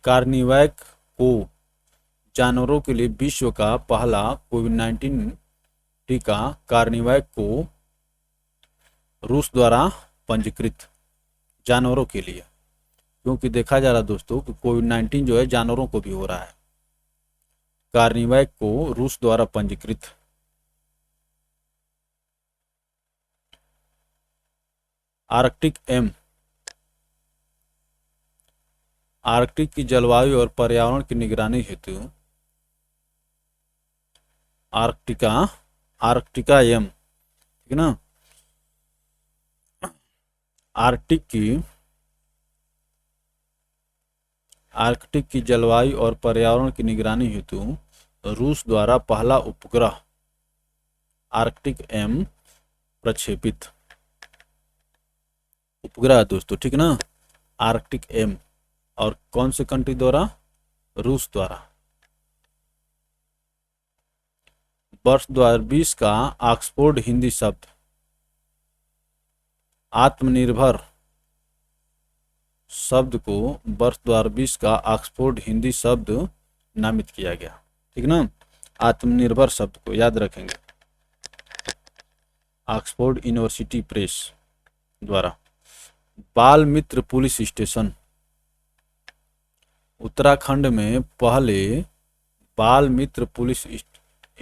कार्निवैक को जानवरों के लिए विश्व का पहला कोविड-19 टीका कार्निवैक को रूस द्वारा पंजीकृत जानवरों के लिए, क्योंकि देखा जा रहा है दोस्तों कि कोविड-19 जो है जानवरों को भी हो रहा है। कार्निवैक को रूस द्वारा पंजीकृत। आर्कटिक की जलवायु और पर्यावरण की निगरानी हेतु आर्कटिका एम, ठीक है ना, आर्कटिक की जलवायु और पर्यावरण की निगरानी हेतु रूस द्वारा पहला उपग्रह आर्कटिक एम प्रक्षेपित। उपग्रह दोस्तों, ठीक ना, आर्कटिक एम, और कौन से कंट्री द्वारा? रूस द्वारा। वर्ष 2020 का ऑक्सफोर्ड हिंदी शब्द आत्मनिर्भर शब्द को वर्ष 2020 का ऑक्सफोर्ड हिंदी शब्द नामित किया गया, ठीक ना। आत्मनिर्भर शब्द को याद रखेंगे, ऑक्सफोर्ड यूनिवर्सिटी प्रेस द्वारा। बाल मित्र पुलिस स्टेशन, उत्तराखंड में पहले बाल मित्र पुलिस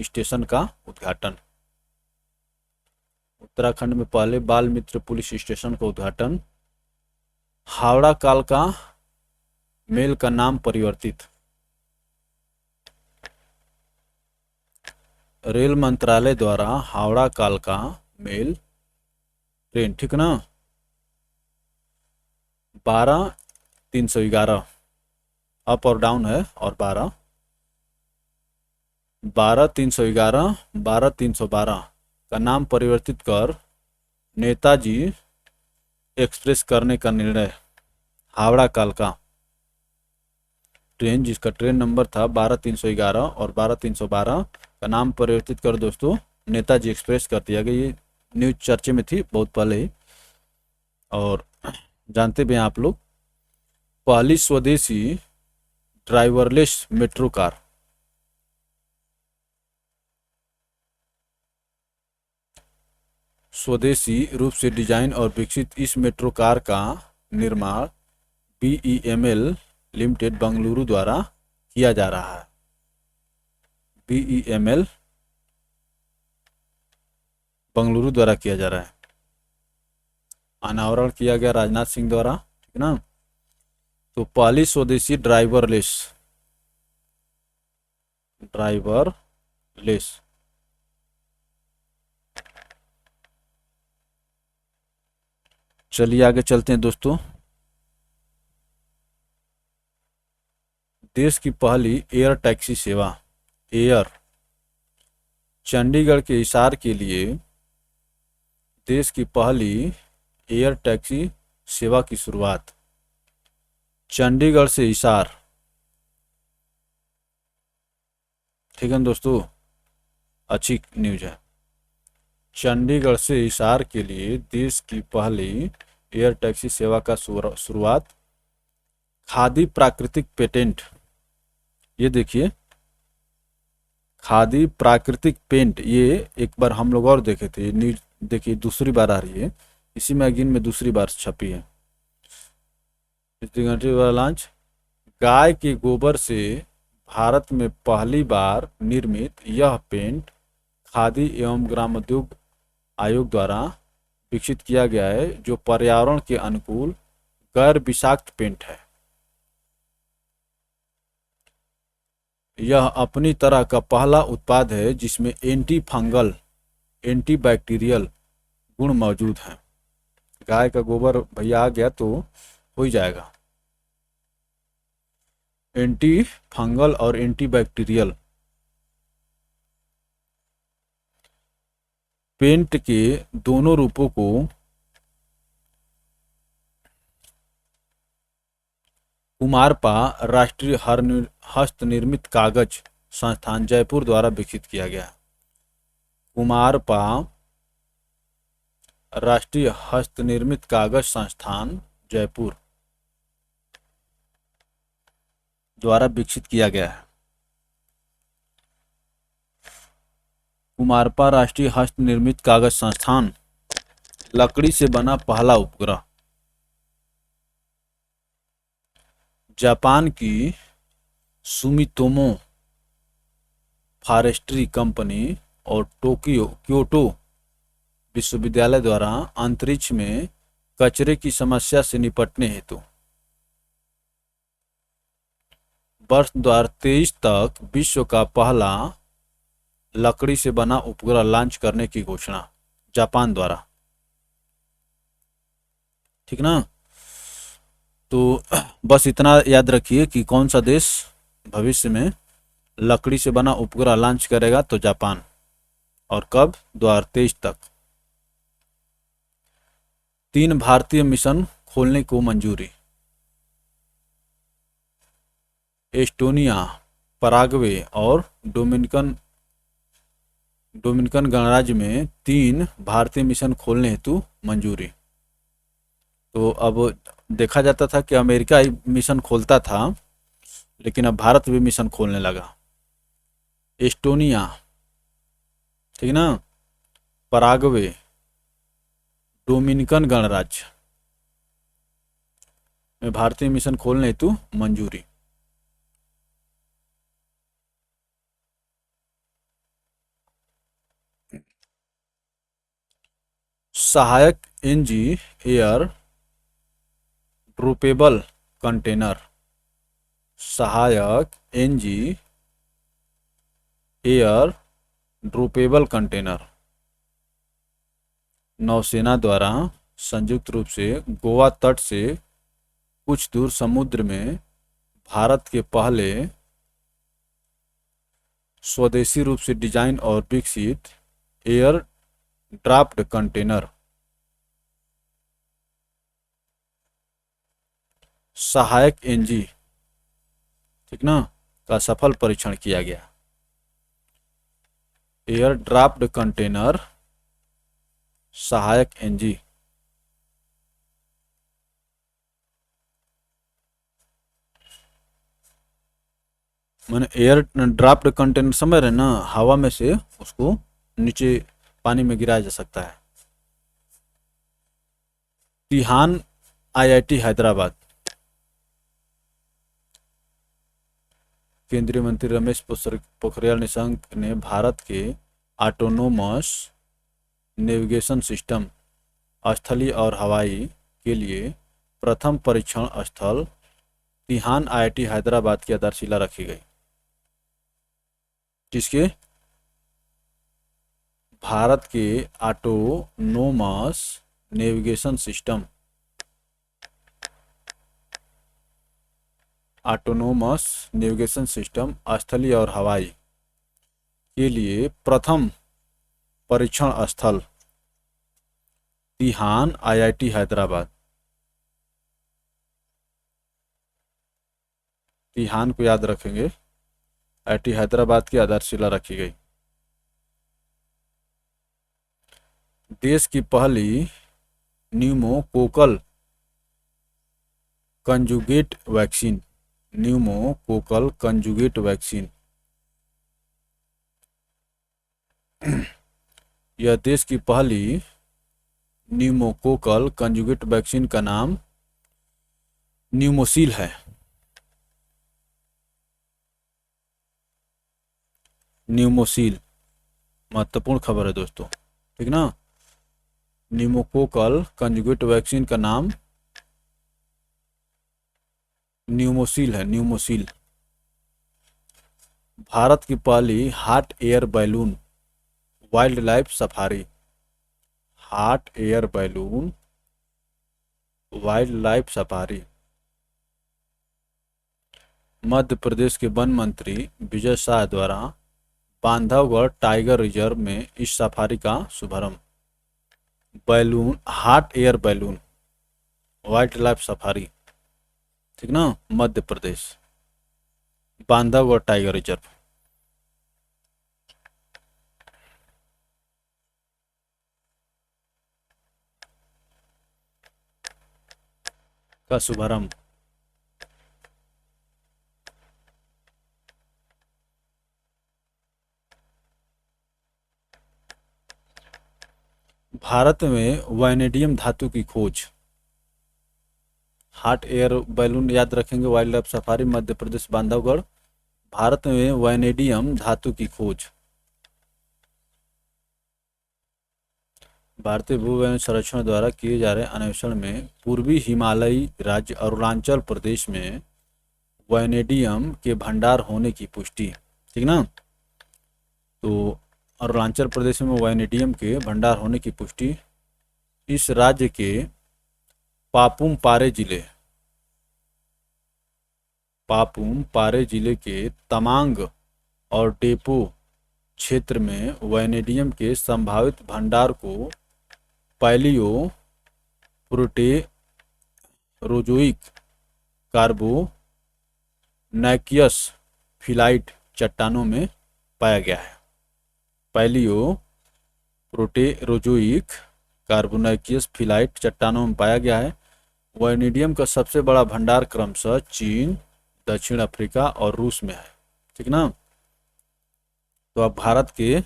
स्टेशन का उद्घाटन। उत्तराखंड में पहले बाल मित्र पुलिस स्टेशन का उद्घाटन। हावड़ा कालका मेल का नाम परिवर्तित। रेल मंत्रालय द्वारा हावड़ा कालका मेल ट्रेन, ठीक ना, 12-311 अप और डाउन है, और 12-311 12-312 का नाम परिवर्तित कर नेताजी एक्सप्रेस करने का निर्णय। हावड़ा कालका ट्रेन, जिसका ट्रेन नंबर था 12-311 और 12-312 का नाम परिवर्तित कर दोस्तों नेताजी एक्सप्रेस कर दिया गया। ये न्यूज चर्चे में थी बहुत पहले ही, और जानते भी हैं आप लोग। पहली स्वदेशी ड्राइवरलेस मेट्रो कार, स्वदेशी रूप से डिजाइन और विकसित इस मेट्रो कार का निर्माण BEML लिमिटेड बंगलुरु द्वारा किया जा रहा है। BEML बंगलुरु द्वारा किया जा रहा है। अनावरण किया गया राजनाथ सिंह द्वारा, ठीक ना। तो पहली स्वदेशी ड्राइवरलेस चलिए आगे चलते हैं दोस्तों। देश की पहली एयर टैक्सी सेवा, एयर, चंडीगढ़ के हिसार के लिए देश की पहली एयर टैक्सी सेवा की शुरुआत, चंडीगढ़ से हिसार। ठीक है दोस्तों, अच्छी न्यूज है। चंडीगढ़ से हिसार के लिए देश की पहली एयर टैक्सी सेवा का शुरुआत। खादी प्राकृतिक पेटेंट, ये देखिए, खादी प्राकृतिक पेंट, ये एक बार हम लोग और देखे थे न्यूज, देखिए दूसरी बार आ रही है, इसी मैगजीन में दूसरी बार छपी है। लॉन्च, गाय के गोबर से भारत में पहली बार निर्मित यह पेंट खादी एवं ग्रामोद्योग आयोग द्वारा विकसित किया गया है, जो पर्यावरण के अनुकूल गैर विषाक्त पेंट है। यह अपनी तरह का पहला उत्पाद है जिसमें एंटी फंगल, एंटी बैक्टीरियल गुण मौजूद हैं। गाय का गोबर भैया आ गया तो हो ही जाएगा। एंटी फंगल और एंटी बैक्टीरियल। पेंट के दोनों रूपों को कुमारपा राष्ट्रीय हस्तनिर्मित कागज संस्थान जयपुर द्वारा विकसित किया गया। कुमारपा राष्ट्रीय हस्तनिर्मित कागज संस्थान जयपुर द्वारा विकसित किया गया है। कुमारपा राष्ट्रीय हस्तनिर्मित कागज संस्थान, लकड़ी से बना पहला उपग्रह। जापान की सुमितोमो फॉरेस्ट्री कंपनी और क्योटो विश्वविद्यालय द्वारा अंतरिक्ष में कचरे की समस्या से निपटने हेतु वर्ष 2023 तक विश्व का पहला लकड़ी से बना उपग्रह लॉन्च करने की घोषणा, जापान द्वारा। ठीक ना, तो बस इतना याद रखिए कि कौन सा देश भविष्य में लकड़ी से बना उपग्रह लॉन्च करेगा, तो जापान। और कब? 2023 तक। 3 भारतीय मिशन खोलने को मंजूरी। एस्टोनिया, पराग्वे और डोमिनिकन गणराज्य में 3 भारतीय मिशन खोलने हेतु मंजूरी। तो अब देखा जाता था कि अमेरिका ही मिशन खोलता था, लेकिन अब भारत भी मिशन खोलने लगा। एस्टोनिया, ठीक ना, पराग्वे, डोमिनिकन गणराज्य में भारतीय मिशन खोलने हेतु मंजूरी। सहायक एनजी एयर ड्रोपेबल कंटेनर, सहायक एनजी एयर ड्रोपेबल कंटेनर नौसेना द्वारा संयुक्त रूप से गोवा तट से कुछ दूर समुद्र में भारत के पहले स्वदेशी रूप से डिजाइन और विकसित एयर ड्राफ्ट कंटेनर सहायक एनजी, ठीक ना, का सफल परीक्षण किया गया। एयर ड्राफ्ट कंटेनर सहायक एनजी। मैंने एयर ड्राफ्ट कंटेनर समझ रहे ना, हवा में से उसको नीचे पानी में गिराया जा सकता है। तिहान आईआईटी हैदराबाद, केंद्रीय मंत्री रमेश पोखरियाल निशंक ने भारत के ऑटोनोमस नेविगेशन सिस्टम स्थलीय और हवाई के लिए प्रथम परीक्षण स्थल तिहान आईआईटी हैदराबाद की आधारशिला रखी गई। जिसके भारत के autonomous navigation system autonomous navigation system स्थलीय और हवाई के लिए प्रथम परीक्षण स्थल तिहान आईआईटी हैदराबाद। तिहान को याद रखेंगे, आईआईटी हैदराबाद की आधारशिला रखी गई। देश की पहली pneumococcal conjugate vaccine, pneumococcal conjugate vaccine, यह देश की पहली न्यूमोकोकल कंजुगेट वैक्सीन का नाम न्यूमोसिल है। न्यूमोसिल महत्वपूर्ण खबर है दोस्तों, ठीक ना। न्यूमोकोकल कंजुगेट वैक्सीन का नाम न्यूमोसिल है, न्यूमोसिल। भारत की पहली hot air balloon wild life safari, hot air balloon wild life safari. Madhya Pradesh के वन मंत्री विजय शाह द्वारा बांधवगढ़ टाइगर रिजर्व में इस सफारी का शुभारंभ। Balloon, hot air balloon wild life safari, ठीक ना, मध्य प्रदेश, बांधवगढ़ टाइगर रिजर्व का शुभारंभ। भारत में वैनेडियम धातु की खोज। हॉट एयर बैलून याद रखेंगे, wild life safari, Madhya Pradesh, Bandhavgarh. Bharat में वैनेडियम धातु की खोज। भारतीय भूवैज्ञानिक सर्वेक्षण द्वारा किए जा रहे अन्वेषण में पूर्वी हिमालयी राज्य अरुणाचल प्रदेश में वैनेडियम के भंडार होने की पुष्टि, ठीक ना। तो अरुणाचल प्रदेश में वैनेडियम के भंडार होने की पुष्टि। इस राज्य के पापुम पारे जिले के तमांग और डेपो क्षेत्र में वैनेडियम के संभावित भंडार को पैलियो प्रोटेरोजोइक कार्बोनैकियस फिलाइट चट्टानों में पाया गया है। पैलियो प्रोटेरोजोइक कार्बोनैकियस फिलाइट चट्टानों में पाया गया है। वैनेडियम का सबसे बड़ा भंडार क्रमशः चीन, दक्षिण अफ्रीका और रूस में है, ठीक ना। तो अब भारत के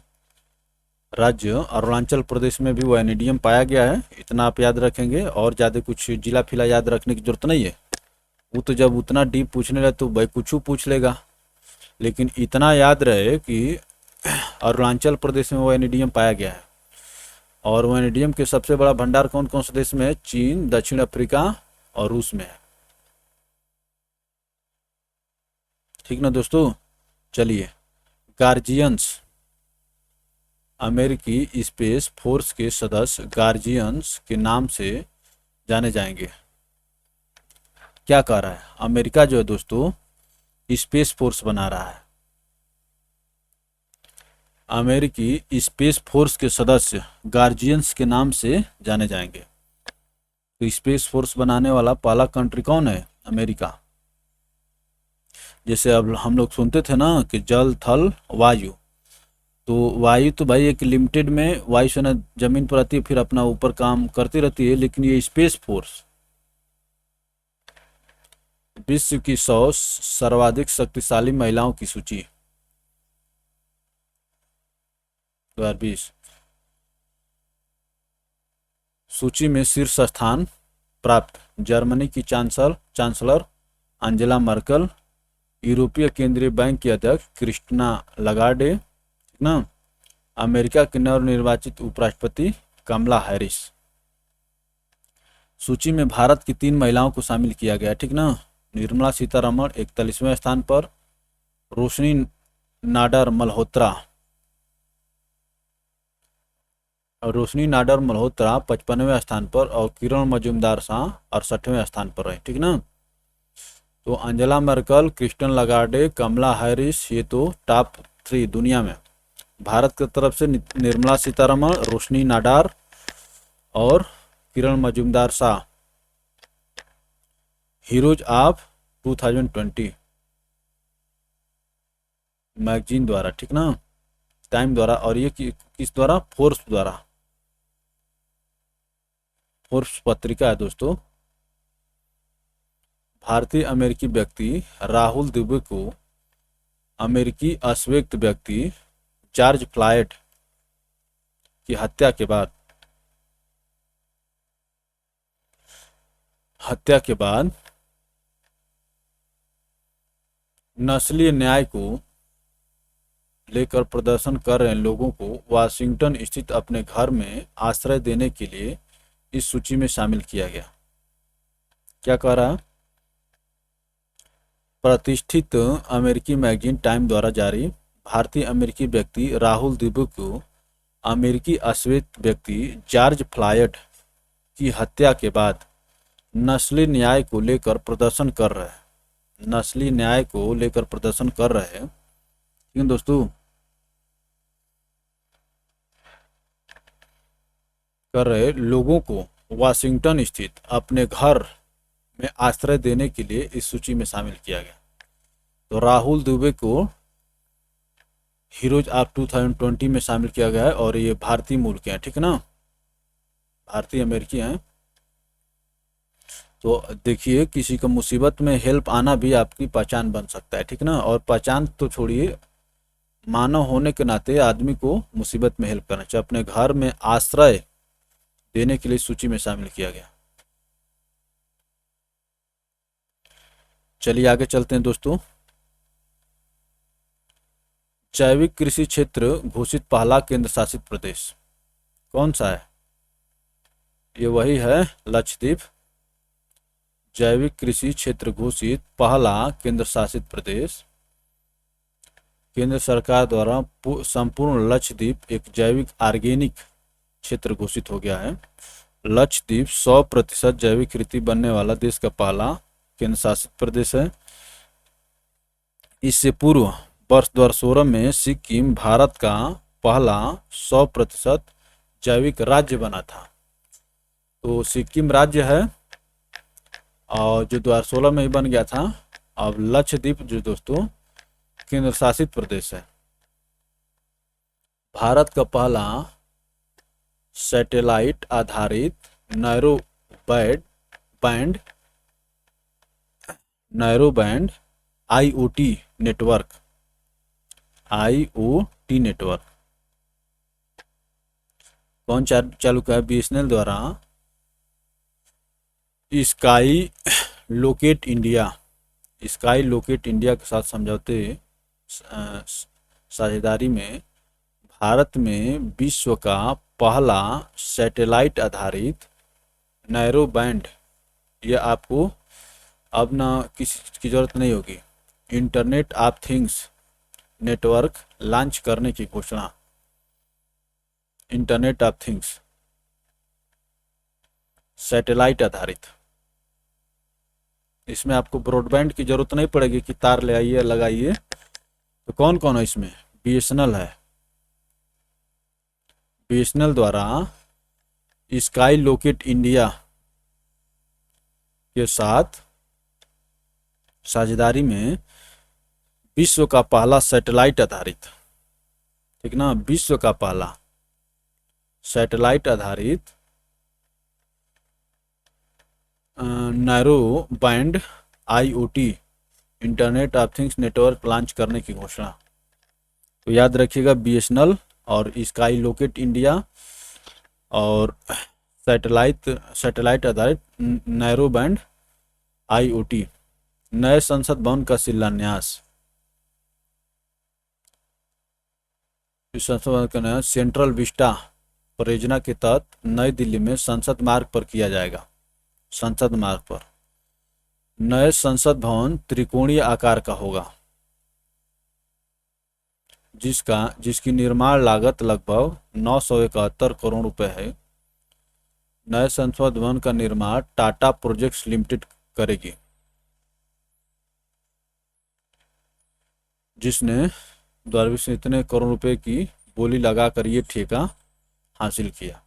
राज्य अरुणाचल प्रदेश में भी वैनेडियम पाया गया है, इतना आप याद रखेंगे। और ज़्यादा कुछ जिला फिला याद रखने की जरूरत नहीं है, वो तो जब उतना डीप पूछने लगे तो भाई कुछ पूछ लेगा, लेकिन इतना याद रहे कि अरुणाचल प्रदेश में वैनेडियम पाया गया है। और वैनेडियम के सबसे बड़ा भंडार कौन कौन से देश में है? चीन, दक्षिण अफ्रीका और रूस में है, ठीक ना दोस्तों। चलिए, गार्जियंस, अमेरिकी स्पेस फोर्स के सदस्य गार्जियंस के नाम से जाने जाएंगे। क्या कह रहा है? अमेरिका जो है दोस्तों स्पेस फोर्स बना रहा है। अमेरिकी स्पेस फोर्स के सदस्य गार्जियंस के नाम से जाने जाएंगे। तो स्पेस फोर्स बनाने वाला पहला कंट्री कौन है? अमेरिका। जैसे अब हम लोग सुनते थे ना कि जल, थल, वायु, तो वायु तो भाई एक लिमिटेड में वायु सेना जमीन पर आती है, फिर अपना ऊपर काम करती रहती है, लेकिन ये स्पेस फोर्स विश्व की 100 सर्वाधिक शक्तिशाली महिलाओं की सूची 2020 सूची में शीर्ष स्थान प्राप्त जर्मनी की चांसलर अंजेला मर्कल, यूरोपीय केंद्रीय बैंक की अध्यक्ष क्रिस्टिना लगार्डे, ठीक ना, अमेरिका के नवनिर्वाचित उपराष्ट्रपति कमला हैरिस। सूची में भारत की 3 महिलाओं को शामिल किया गया, ठीक ना। निर्मला सीतारमण 41वें स्थान पर, रोशनी नाडर मल्होत्रा 55वें स्थान पर और किरण मजूमदार शाह 68वें स्थान पर रहे, ठीक ना। तो अंजेला मर्कल, क्रिस्टिन लगार्डे, कमला हैरिस, ये तो टॉप 3 दुनिया में। भारत की तरफ से निर्मला सीतारमण, रोशनी नाडार और Kiran Mazumdar Shaw, heroes of 2020 magazine द्वारा, ठीक ना, टाइम द्वारा। और ये किस द्वारा? फोर्ब्स द्वारा, फोर्ब्स पत्रिका है दोस्तों। भारतीय अमेरिकी व्यक्ति राहुल दुबे को अमेरिकी अश्वेत व्यक्ति जॉर्ज फ्लॉयड की हत्या के बाद नस्लीय न्याय को लेकर प्रदर्शन कर रहे लोगों को वाशिंगटन स्थित अपने घर में आश्रय देने के लिए इस सूची में शामिल किया गया। क्या कह रहा? प्रतिष्ठित अमेरिकी मैगजीन टाइम द्वारा जारी भारतीय अमेरिकी व्यक्ति राहुल दुबे को अमेरिकी अश्वेत व्यक्ति जॉर्ज फ्लॉयड की हत्या के बाद नस्ली न्याय को लेकर प्रदर्शन कर रहे हैं। नस्ली न्याय को लेकर प्रदर्शन कर रहे हैं, क्यों दोस्तों? कर रहे लोगों को वाशिंगटन स्थित अपने घर में आश्रय देने के लिए इस सूची में शामिल किया गया। तो राहुल दुबे को हीरोज ऑफ 2020 में शामिल किया गया है और ये भारतीय मूल के हैं, ठीक है ना, भारतीय अमेरिकी हैं। तो देखिए, किसी को मुसीबत में हेल्प आना भी आपकी पहचान बन सकता है, ठीक ना। और पहचान तो छोड़िए, मानव होने के नाते आदमी को मुसीबत में हेल्प करना चाहिए। अपने घर में आश्रय देने के लिए सूची में शामिल किया गया। चलिए आगे चलते हैं दोस्तों। जैविक कृषि क्षेत्र घोषित पहला केंद्र शासित प्रदेश कौन सा है? ये वही है, लक्षद्वीप। जैविक कृषि क्षेत्र घोषित पहला केंद्र शासित प्रदेश। केंद्र सरकार द्वारा संपूर्ण लक्षद्वीप एक जैविक ऑर्गेनिक क्षेत्र घोषित हो गया है। लक्षद्वीप 100% जैविक खेती बनने वाला देश का पहला केंद्र शासित प्रदेश है। इससे पूर्व वर्ष 2016 में सिक्किम भारत का पहला 100% जैविक राज्य बना था। तो सिक्किम राज्य है और जो 2016 में ही बन गया था। अब लक्षद्वीप जो दोस्तों केंद्र शासित प्रदेश है। भारत का पहला सैटेलाइट आधारित नैरो बैंड आईओटी नेटवर्क कौन चालू का है? बीएसएनएल द्वारा स्काई लोकेट इंडिया के साथ समझौते साझेदारी में भारत में विश्व का पहला सैटेलाइट आधारित नैरो बैंड, ये आपको अब ना किसी की ज़रूरत नहीं होगी, internet of things network launch करने की घोषणा। इंटरनेट ऑफ थिंग्स सैटेलाइट आधारित, इसमें आपको ब्रॉडबैंड की जरूरत नहीं पड़ेगी कि तार ले आइए लगाइए। तो कौन कौन है इसमें? बीएसएनएल है। बीएसएनएल द्वारा स्काई लोकेट इंडिया के साथ साझेदारी में विश्व का पहला सैटेलाइट आधारित, ठीक ना, विश्व का पहला सैटेलाइट आधारित narrow band IoT internet of things network launch करने की घोषणा। तो याद रखिएगा, बीएसएनएल और स्काई लोकेट इंडिया और सैटेलाइट आधारित नैरो बैंड आईओटी। नए संसद भवन का शिलान्यास, संसद भवन का नया सेंट्रल विस्टा परियोजना के तहत नई दिल्ली में संसद मार्ग पर किया जाएगा। संसद मार्ग पर नए संसद भवन त्रिकोणीय आकार का होगा, जिसकी निर्माण लागत लगभग 971 करोड़ रुपए है। नए संसद भवन का निर्माण टाटा प्रोजेक्ट्स लिमिटेड करेगी। जिसने 2020 में इतने करोड़ रुपए की बोली लगाकर ये ठेका हासिल किया।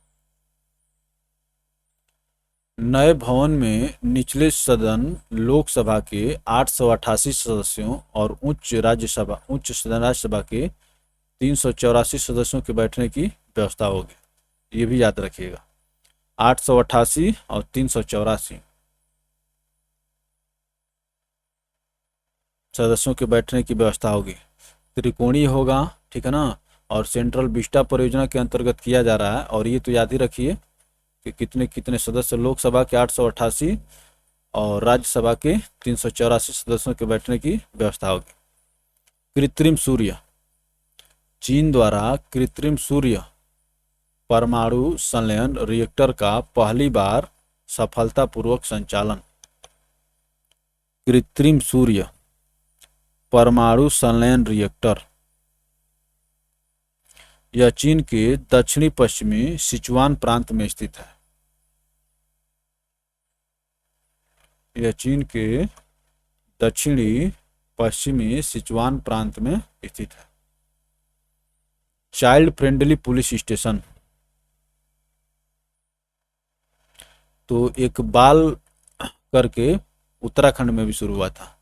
नए भवन में निचले सदन लोकसभा के 888 सदस्यों और उच्च सदन राज्यसभा के 384 सदस्यों के बैठने की व्यवस्था होगी। ये भी याद रखिएगा, 888 और 384 सदस्यों के बैठने की व्यवस्था होगी। त्रिकोणीय होगा, ठीक है ना। और सेंट्रल विस्टा परियोजना के अंतर्गत किया जा रहा है। और ये तो याद ही रखिए कि कितने कितने सदस्य, लोकसभा के 888 और राज्यसभा के 384 सदस्यों के बैठने की व्यवस्था होगी। कृत्रिम सूर्य, चीन द्वारा कृत्रिम सूर्य परमाणु संलयन रिएक्टर का पहली बार सफलतापूर्वक संचालन। कृत्रिम सूर्य परमाणु संलयन रिएक्टर यह चीन के दक्षिणी पश्चिमी सिचुआन प्रांत में स्थित है। यह चीन के दक्षिणी पश्चिमी सिचुआन प्रांत में स्थित है। चाइल्ड फ्रेंडली पुलिस स्टेशन, तो एक बाल करके उत्तराखंड में भी शुरू हुआ था।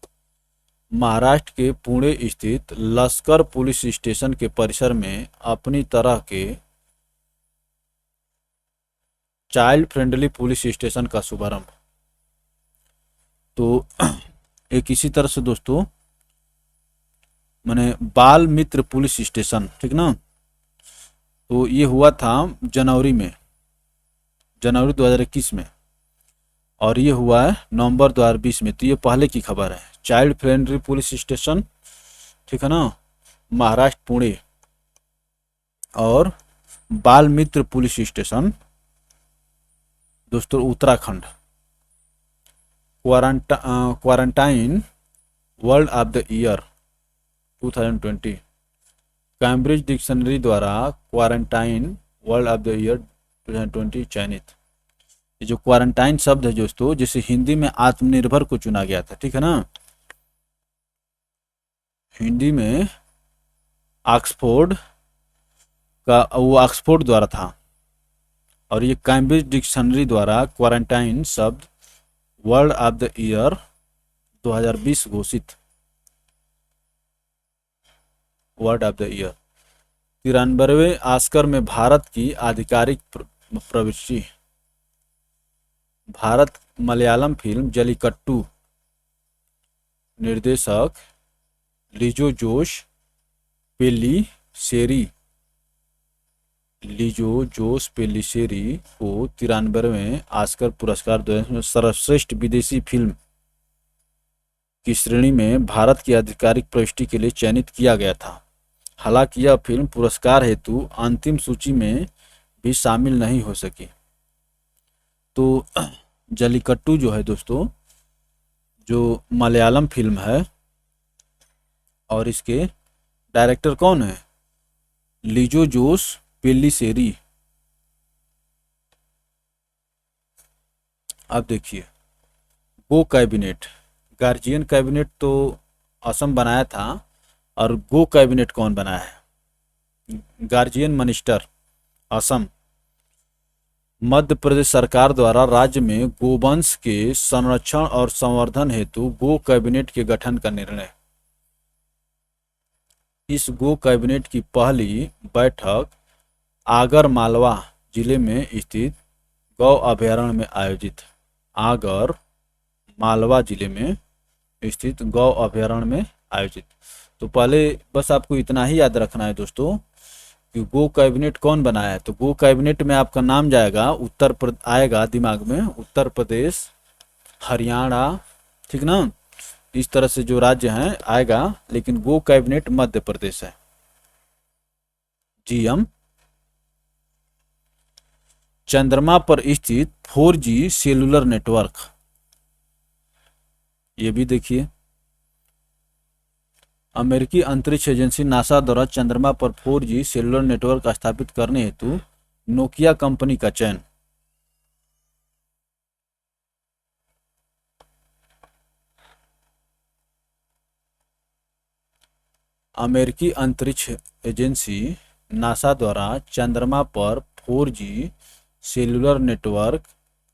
महाराष्ट्र के पुणे स्थित लश्कर पुलिस स्टेशन के परिसर में अपनी तरह के चाइल्ड फ्रेंडली पुलिस स्टेशन का शुभारंभ। तो एक इसी तरह से दोस्तों मैंने बाल मित्र पुलिस स्टेशन, ठीक ना, तो ये हुआ था जनवरी 2021 में, और ये हुआ है नवंबर 2020 में। तो ये पहले की खबर है। चाइल्ड फ्रेंडली पुलिस स्टेशन, ठीक है ना, महाराष्ट्र पुणे, और बाल मित्र पुलिस स्टेशन दोस्तों Uttarakhand. Quarantine world of the year 2020, Cambridge dictionary द्वारा quarantine world of the year 2020 चयनित। ये जो क्वारंटाइन शब्द है दोस्तों, जिसे हिंदी में आत्मनिर्भर को चुना गया था, ठीक है ना। हिंदी में ऑक्सफोर्ड का, वो ऑक्सफोर्ड द्वारा था, और ये कैम्ब्रिज डिक्शनरी द्वारा क्वारंटाइन शब्द वर्ल्ड ऑफ द ईयर 2020 घोषित। Word of the year. 93वें ऑस्कर में भारत की आधिकारिक प्रविष्टि। भारत मलयालम फिल्म जलीकट्टू, निर्देशक लिजो जोश पेल्लिसेरी को 93वें ऑस्कर पुरस्कार 2020 में सर्वश्रेष्ठ विदेशी फिल्म की श्रेणी में भारत की आधिकारिक प्रविष्टि के लिए चयनित किया गया था। हालांकि यह फिल्म पुरस्कार हेतु अंतिम सूची में भी शामिल नहीं हो सकी। तो जलीकट्टू जो है दोस्तों, जो मलयालम फिल्म है, और इसके डायरेक्टर कौन है? लिजो जोस पेल्लिसेरी। अब देखिए, गो कैबिनेट, गार्जियन कैबिनेट तो असम बनाया था, और गो कैबिनेट कौन बनाया है? Guardian minister Assam. मध्य प्रदेश सरकार द्वारा राज्य में गोवंश के संरक्षण और संवर्धन हेतु गो कैबिनेट के गठन का निर्णय। इस गो कैबिनेट की पहली बैठक आगर मालवा जिले में स्थित गौ अभयारण्य में आयोजित। आगर मालवा जिले में स्थित गौ अभयारण्य में आयोजित। तो पहले बस आपको इतना ही याद रखना है दोस्तों कि गो कैबिनेट कौन बनाया है। तो गो कैबिनेट में आपका नाम जाएगा, आएगा दिमाग में उत्तर प्रदेश, हरियाणा, ठीक ना, इस तरह से जो राज्य हैं आएगा, लेकिन गो कैबिनेट मध्य प्रदेश है। जीएम। चंद्रमा पर स्थित 4G सेलुलर नेटवर्क, ये भी देखिए। अमेरिकी अंतरिक्ष एजेंसी नासा द्वारा चंद्रमा पर 4G सेलुलर नेटवर्क स्थापित करने हेतु नोकिया कंपनी का चयन। अमेरिकी अंतरिक्ष एजेंसी नासा द्वारा चंद्रमा पर 4G सेलुलर नेटवर्क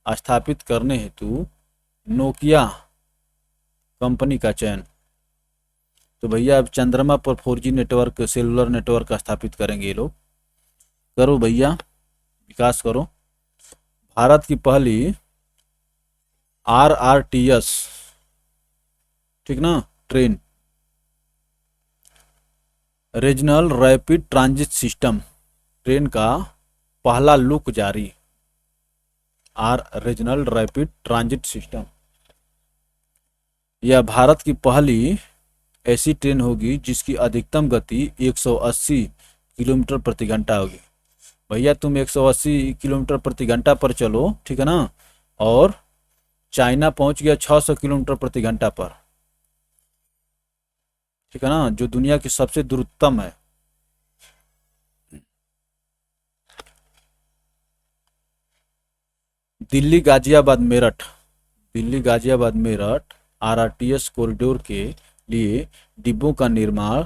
स्थापित करने हेतु नोकिया कंपनी का चयन। तो भैया अब चंद्रमा पर 4G नेटवर्क सेलुलर नेटवर्क स्थापित करेंगे ये लोग। करो भैया, विकास करो। भारत की पहली RRTS, ठीक ना, train, regional rapid transit system, train का पहला लुक जारी। रीजनल रैपिड ट्रांजिट सिस्टम, यह भारत की पहली ऐसी ट्रेन होगी जिसकी अधिकतम गति 180 किलोमीटर प्रति घंटा होगी। भैया तुम 180 किलोमीटर प्रति घंटा पर चलो, ठीक है ना, और चाइना पहुंच गया 600 किलोमीटर प्रति घंटा पर, ठीक है ना, जो दुनिया की सबसे द्रुततम है। दिल्ली गाजियाबाद मेरठ, दिल्ली गाजियाबाद मेरठ RRTS कॉरिडोर के लिए डिब्बों का निर्माण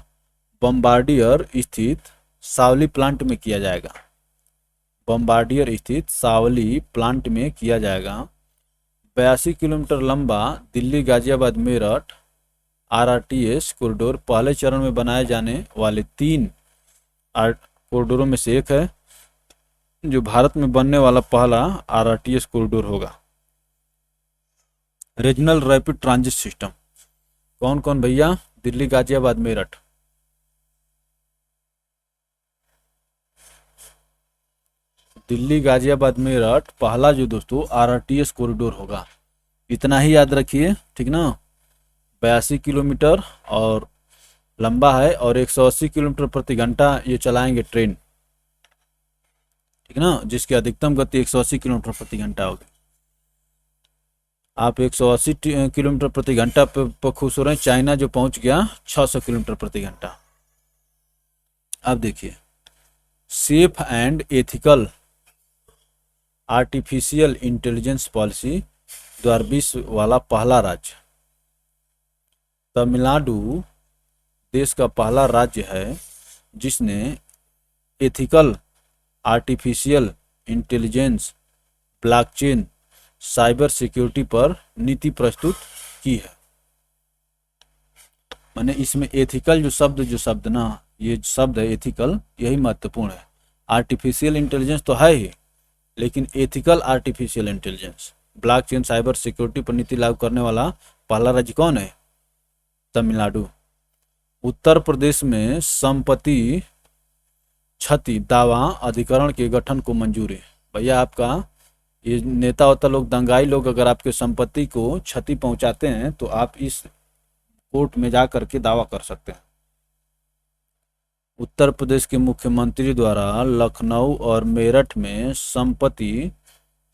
बम्बार्डियर स्थित सावली प्लांट में किया जाएगा। बम्बार्डियर स्थित सावली प्लांट में किया जाएगा। 82 किलोमीटर लंबा दिल्ली गाजियाबाद मेरठ RRTS कॉरिडोर पहले चरण में बनाए जाने वाले 3 कॉरिडोरों में से एक है, जो भारत में बनने वाला पहला RRTS कॉरिडोर होगा। रीजनल रैपिड ट्रांजिट सिस्टम कौन कौन भैया? दिल्ली गाजियाबाद मेरठ। दिल्ली गाजियाबाद मेरठ पहला जो दोस्तों RRTS कॉरिडोर होगा, इतना ही याद रखिए, ठीक ना। 82 किलोमीटर और लंबा है और 180 किलोमीटर प्रति घंटा ये चलाएंगे ट्रेन, ठीक ना, जिसकी अधिकतम गति 180 किलोमीटर प्रति घंटा होगी। आप 180 किलोमीटर प्रति घंटा पर खुश हो रहे हैं, चाइना जो पहुंच गया 600 किलोमीटर प्रति घंटा। अब देखिए, safe and ethical artificial intelligence policy 2020 वाला पहला राज्य। तमिलनाडु देश का पहला राज्य है जिसने ethical artificial intelligence, blockchain, cyber security पर नीति प्रस्तुत की है। माने इसमें एथिकल जो शब्द ना, ये शब्द है एथिकल, यही महत्वपूर्ण है। आर्टिफिशियल इंटेलिजेंस तो है ही, लेकिन ethical artificial intelligence, blockchain, cyber security पर नीति लागू करने वाला पहला राज्य कौन है? तमिलनाडु। उत्तर प्रदेश में संपत्ति क्षति दावा अधिकरण के गठन को मंजूरी। भैया आपका ये नेता होता लोग, दंगाई लोग अगर आपके संपत्ति को क्षति पहुंचाते हैं तो आप इस कोर्ट में जा करके दावा कर सकते हैं। उत्तर प्रदेश के मुख्यमंत्री द्वारा लखनऊ और मेरठ में संपत्ति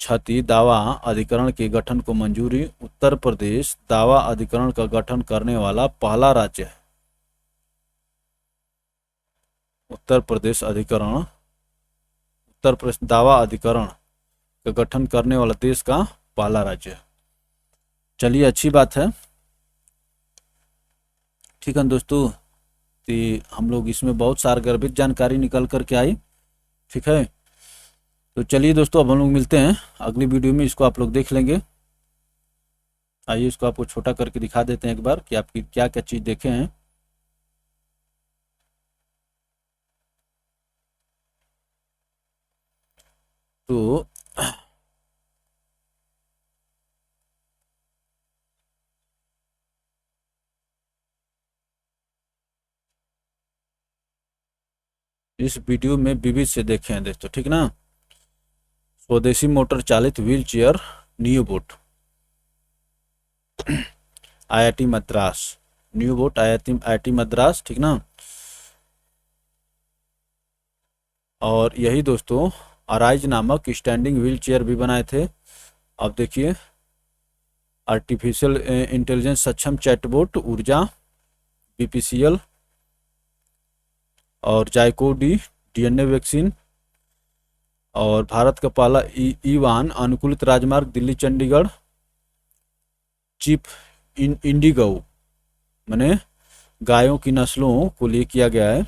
क्षति दावा अधिकरण के गठन को मंजूरी। उत्तर प्रदेश दावा अधिकरण का गठन करने वाला पहला राज्य है। उत्तर प्रदेश दावा अधिकरण का गठन करने वाला देश का पहला राज्य है। चलिए, अच्छी बात है, ठीक है दोस्तों। तो हम लोग इसमें बहुत सारगर्भित जानकारी निकल करके आई, ठीक है। तो चलिए दोस्तों, अब हम लोग मिलते हैं अगली वीडियो में। इसको आप लोग देख लेंगे। आइए इसको आपको छोटा करके दिखा देते हैं एक बार कि आपकी क्या क्या चीज़ देखे हैं। तो इस वीडियो में विविध से देखे हैं दोस्तों, ठीक ना। स्वदेशी मोटर चालित wheel chair new boat IIT Madras, new boat IIT Madras, ठीक ना। और यही दोस्तों अराइज नामक स्टैंडिंग व्हील चेयर भी बनाए थे। अब देखिए, आर्टिफिशियल इंटेलिजेंस सक्षम चैटबोट ऊर्जा BPCL और जायको DNA वैक्सीन और भारत का पहला ईवान अनुकूलित राजमार्ग दिल्ली चंडीगढ़ चिप इंडिगो, माने गायों की नस्लों को लिए किया गया है।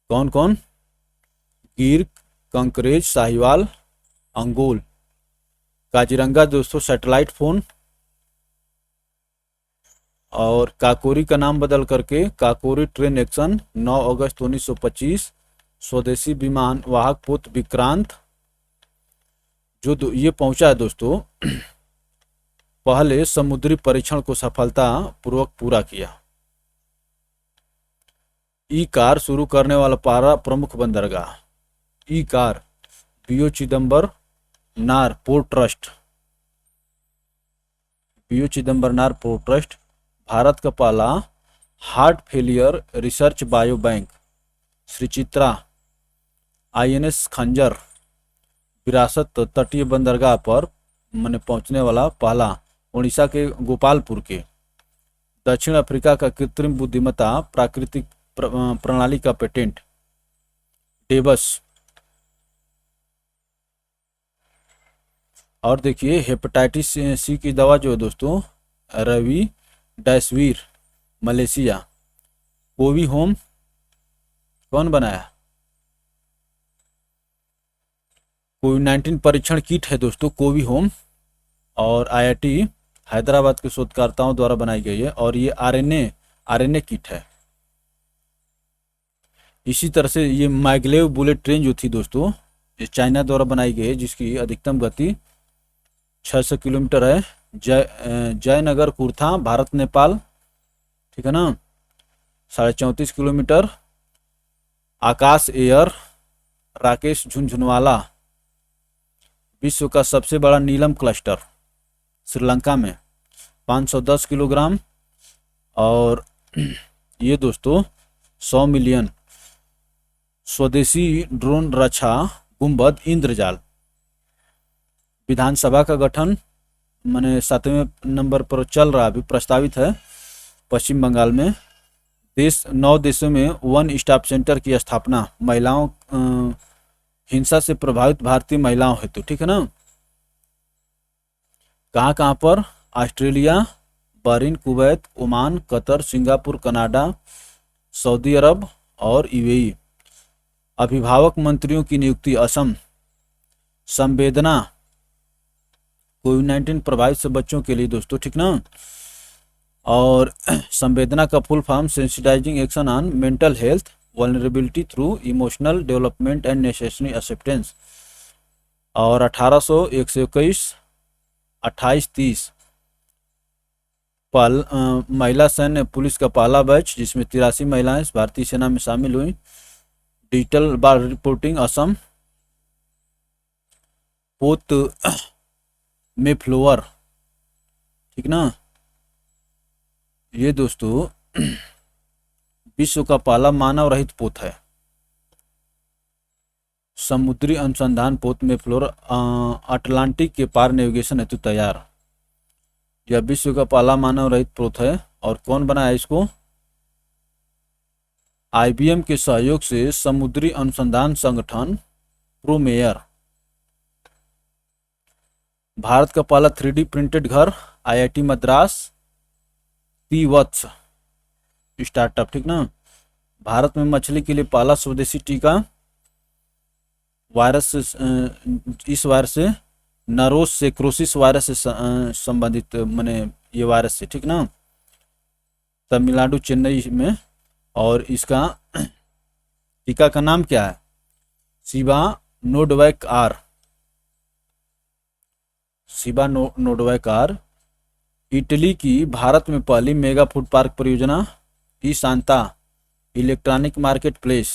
कौन कौन? गिर, कंकरेज, साहिवाल, अंगोल। काजीरंगा दोस्तों सैटेलाइट फोन। और काकोरी का नाम बदल करके काकोरी ट्रेन एक्शन 9 अगस्त 1925। स्वदेशी विमान वाहक पोत विक्रांत जो ये पहुंचा है दोस्तों, पहले समुद्री परीक्षण को सफलता पूर्वक पूरा किया। ई कार शुरू करने वाला पहला प्रमुख बंदरगाह। ई कार बीओ चिदम्बर नार पोर्ट ट्रस्ट। बीओ चिदम्बर नार पोर्ट ट्रस्ट। भारत का पहला heart failure research bio bank. Shri Chitra. INS खंजर विरासत तटीय बंदरगाह पर मैंने पहुंचने वाला पहला, उड़ीसा के गोपालपुर के। दक्षिण अफ्रीका का कृत्रिम बुद्धिमत्ता प्राकृतिक प्रणाली का पेटेंट। डेबस। और देखिए हेपेटाइटिस सी की दवा जो है दोस्तों, रवि डैसवीर, मलेशिया। कोवी होम कौन बनाया? कोविड-19 परीक्षण किट है दोस्तों कोवी होम, और आईआईटी हैदराबाद के शोधकर्ताओं द्वारा बनाई गई है। और ये आरएनए किट है। इसी तरह से ये मैग्लेव बुलेट ट्रेन जो थी दोस्तों, ये चाइना द्वारा बनाई गई है, जिसकी अधिकतम गति 600 किलोमीटर है। जयनगर कुर्था भारत नेपाल, ठीक है ना, 34.5 किलोमीटर। आकाश एयर राकेश झुनझुनवाला, विश्व का सबसे बड़ा नीलम क्लस्टर श्रीलंका में 510 किलोग्राम। और ये दोस्तों 100 मिलियन स्वदेशी ड्रोन रक्षा गुंबद इंद्रजाल। विधानसभा का गठन मैंने 7वें नंबर पर चल रहा, अभी प्रस्तावित है पश्चिम बंगाल में। 9 देशों में वन स्टॉप सेंटर की स्थापना महिलाओं हिंसा से प्रभावित भारतीय महिलाओं हेतु, ठीक है ना। कहाँ कहाँ पर? Australia, Bahrain, Kuwait, Oman, Qatar, Singapore, Canada, Saudi Arab और यूएई। अभिभावक मंत्रियों की नियुक्ति असम। संवेदना कोविड-19 प्रभावित से बच्चों के लिए दोस्तों, ठीक ना। और संवेदना का full form sensitising action on mental health vulnerability through emotional development and necessary acceptance. और 1800 121 2830 महिला सैन्य पुलिस का पहला बैच, जिसमें 83 महिलाएं भारतीय सेना में शामिल हुई। डिजिटल बार रिपोर्टिंग असम। पोत में फ्लोअर, ठीक ना। ये दोस्तों विश्व का पहला मानव रहित पोत है। समुद्री अनुसंधान पोत में फ्लोर अटलांटिक के पार नेविगेशन हेतु तैयार। यह विश्व का पहला मानव रहित पोत है। और कौन बनाया इसको? आईबीएम के सहयोग से समुद्री अनुसंधान संगठन प्रोमेयर। भारत का पहला 3D प्रिंटेड घर आईआईटी मद्रास तीवत्स स्टार्टअप, ठीक ना। भारत में मछली के लिए पहला स्वदेशी टीका वायरस से इस वायरस से नरोस से क्रोसिस वायरस से संबंधित मैंने ये वायरस से, ठीक ना, तमिलनाडु चेन्नई में। और इसका टीका का नाम क्या है? CIBA NodVac R. CIBA NodVac R. Italy की भारत में पहली मेगा फूड पार्क परियोजना e SANTA electronic market place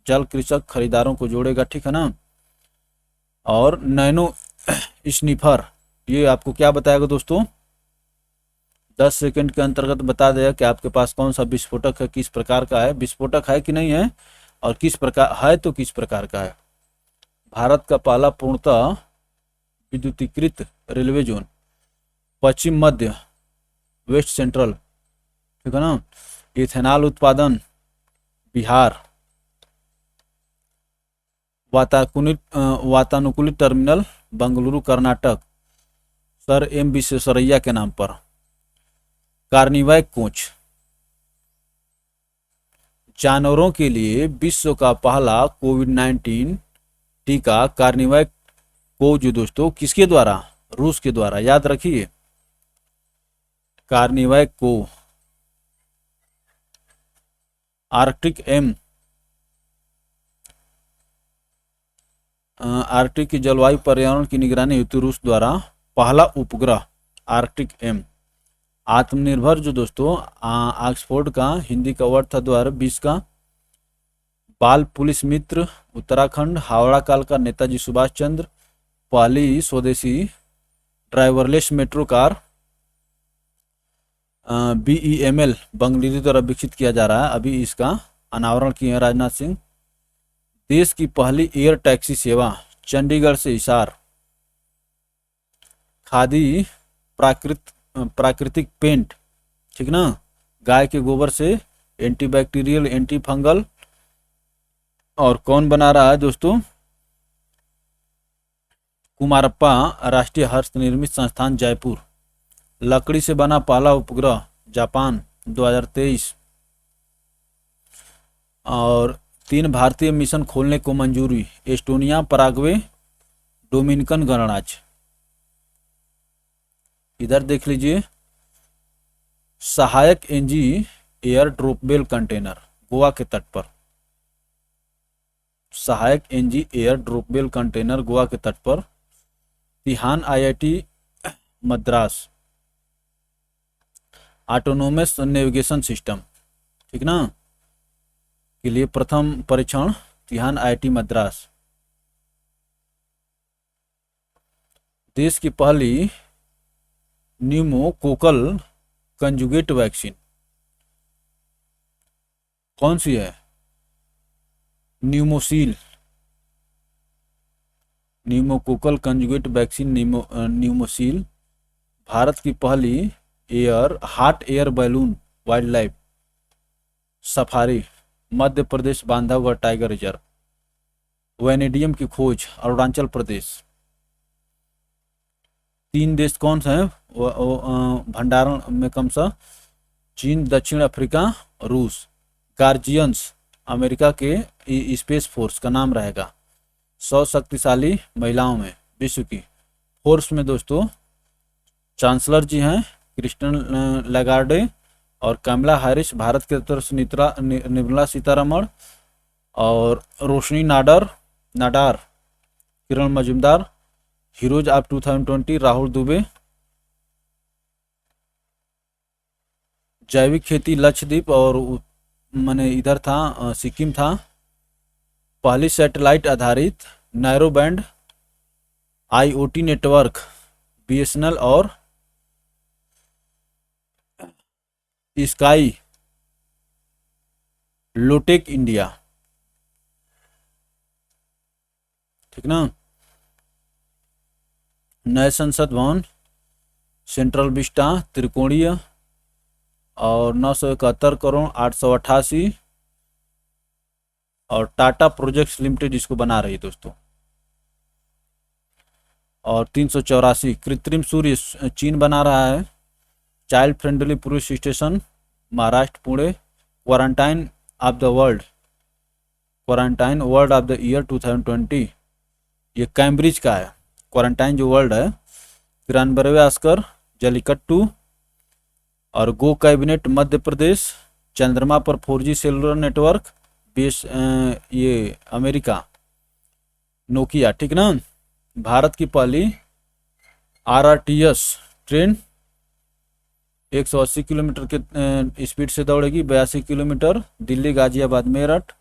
जल कृषक खरीदारों को जोड़ेगा, ठीक है ना। और नैनो स्निफर ये आपको क्या बताएगा दोस्तों? 10 सेकंड के अंतर्गत बता देगा कि आपके पास कौन सा विस्फोटक है, किस प्रकार का है, विस्फोटक है कि नहीं है, और किस प्रकार है तो किस प्रकार का है। भारत का पहला पूर्णतः विद्युतीकृत रेलवे जोन पश्चिम मध्य वेस्ट सेंट्रल, ठीक है ना। इथेनॉल उत्पादन बिहार। वातानुकूलित terminal Bengaluru Karnataka sir M Visvesvaraya के नाम पर। कार्निवैक कोच जानवरों के लिए विश्व का पहला कोविड-19 टीका कार्निवैक को जो दोस्तों किसके द्वारा, रूस के द्वारा, याद रखिए कार्निवैक को। आर्कटिक की जलवायु पर्यावरण की निगरानी हेतु रूस द्वारा पहला उपग्रह आर्कटिक एम। आत्मनिर्भर जो दोस्तों ऑक्सफोर्ड का हिंदी का वर्ड था 2020 का। बाल पुलिस मित्र उत्तराखंड। हावड़ा काल का नेताजी सुभाष चंद्र। पहली स्वदेशी driverless metro car BEML Bengaluru द्वारा विकसित किया जा रहा है, अभी इसका अनावरण किए हैं राजनाथ सिंह। देश की पहली एयर टैक्सी सेवा चंडीगढ़ से हिसार। खादी प्राकृतिक पेंट, ठीक ना, गाय के गोबर से एंटीबैक्टीरियल एंटी फंगल। और कौन बना रहा है दोस्तों, कुमारप्पा राष्ट्रीय हस्तनिर्मित संस्थान जयपुर। लकड़ी से बना पहला उपग्रह जापान 2023। और 3 भारतीय मिशन खोलने को मंजूरी एस्टोनिया, पराग्वे, डोमिनिकन गणराज्य। इधर देख लीजिए सहायक एनजी एयर ड्रॉपबेल कंटेनर गोवा के तट पर। सहायक एनजी एयर ड्रॉपबेल कंटेनर गोवा के तट पर। तिहान IIT Madras autonomous navigation system, ठीक ना, के लिए प्रथम परीक्षण तिहान IIT मद्रास। देश की पहली न्यूमोकोकल कंजुगेट वैक्सीन कौन सी है, Pneumosil. Pneumococcal conjugate vaccine Pneumosil. Bharat की पहली hot air balloon wild life safari Madhya Pradesh Bandhavgarh tiger reserve. Vanadium की खोज अरुणाचल प्रदेश। 3 देश कौन से हैं भंडारण में कम सा, चीन, दक्षिण अफ्रीका, रूस। गार्जियंस अमेरिका के स्पेस फोर्स का नाम रहेगा। 100 शक्तिशाली महिलाओं में विश्व की फोर्स में दोस्तों चांसलर जी हैं क्रिस्टिन लैगार्डे और कमला हैरिस। भारत के तरफ से निर्मला सीतारमण और रोशनी नाडार, किरण मजूमदार। Heroes of 2020 Rahul Dubey. जैविक खेती लक्षद्वीप और मैंने इधर था सिक्किम था। पहली सैटेलाइट आधारित narrow band IoT network BSNL और स्काई लोटेक इंडिया, ठीक ना। नए संसद भवन सेंट्रल विस्टा त्रिकोणीय और 971 करोड़ 888। और टाटा प्रोजेक्ट्स लिमिटेड इसको बना रही है दोस्तों। और 384 कृत्रिम सूर्य चीन बना रहा है। Child friendly police station Maharashtra Pune. Quarantine world of the year 2020 ये कैम्ब्रिज का है। क्वारंटाइन जो वर्ल्ड है। 93 ऑस्कर जलीकट्टू। और गो कैबिनेट मध्य प्रदेश। चंद्रमा पर 4G सेलुलर नेटवर्क ये अमेरिका नोकिया, ठीक ना। भारत की पहली RRTS ट्रेन 180 किलोमीटर के स्पीड से दौड़ेगी। 82 kilometre Delhi Ghaziabad Meerut.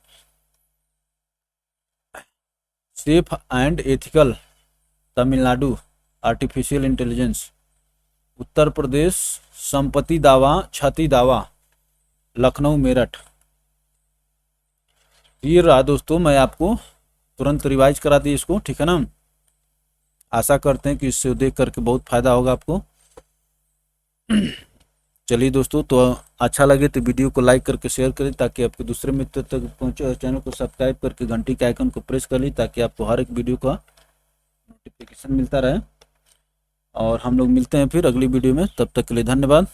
Safe and ethical Tamil Nadu artificial intelligence. Uttar Pradesh संपत्ति दावा क्षति दावा लखनऊ मेरठ। ये रहा दोस्तों, मैं आपको तुरंत रिवाइज करा दी इसको, ठीक है ना। आशा करते हैं कि इससे देख करके बहुत फायदा होगा आपको। चलिए दोस्तों, तो अच्छा लगे तो वीडियो को लाइक करके शेयर करें ताकि आपके दूसरे मित्र तक पहुंचे। और चैनल को सब्सक्राइब करके घंटी के आइकन को प्रेस कर ली ताकि आपको हर एक वीडियो का नोटिफिकेशन मिलता रहे। और हम लोग मिलते हैं फिर अगली वीडियो में, तब तक के लिए धन्यवाद।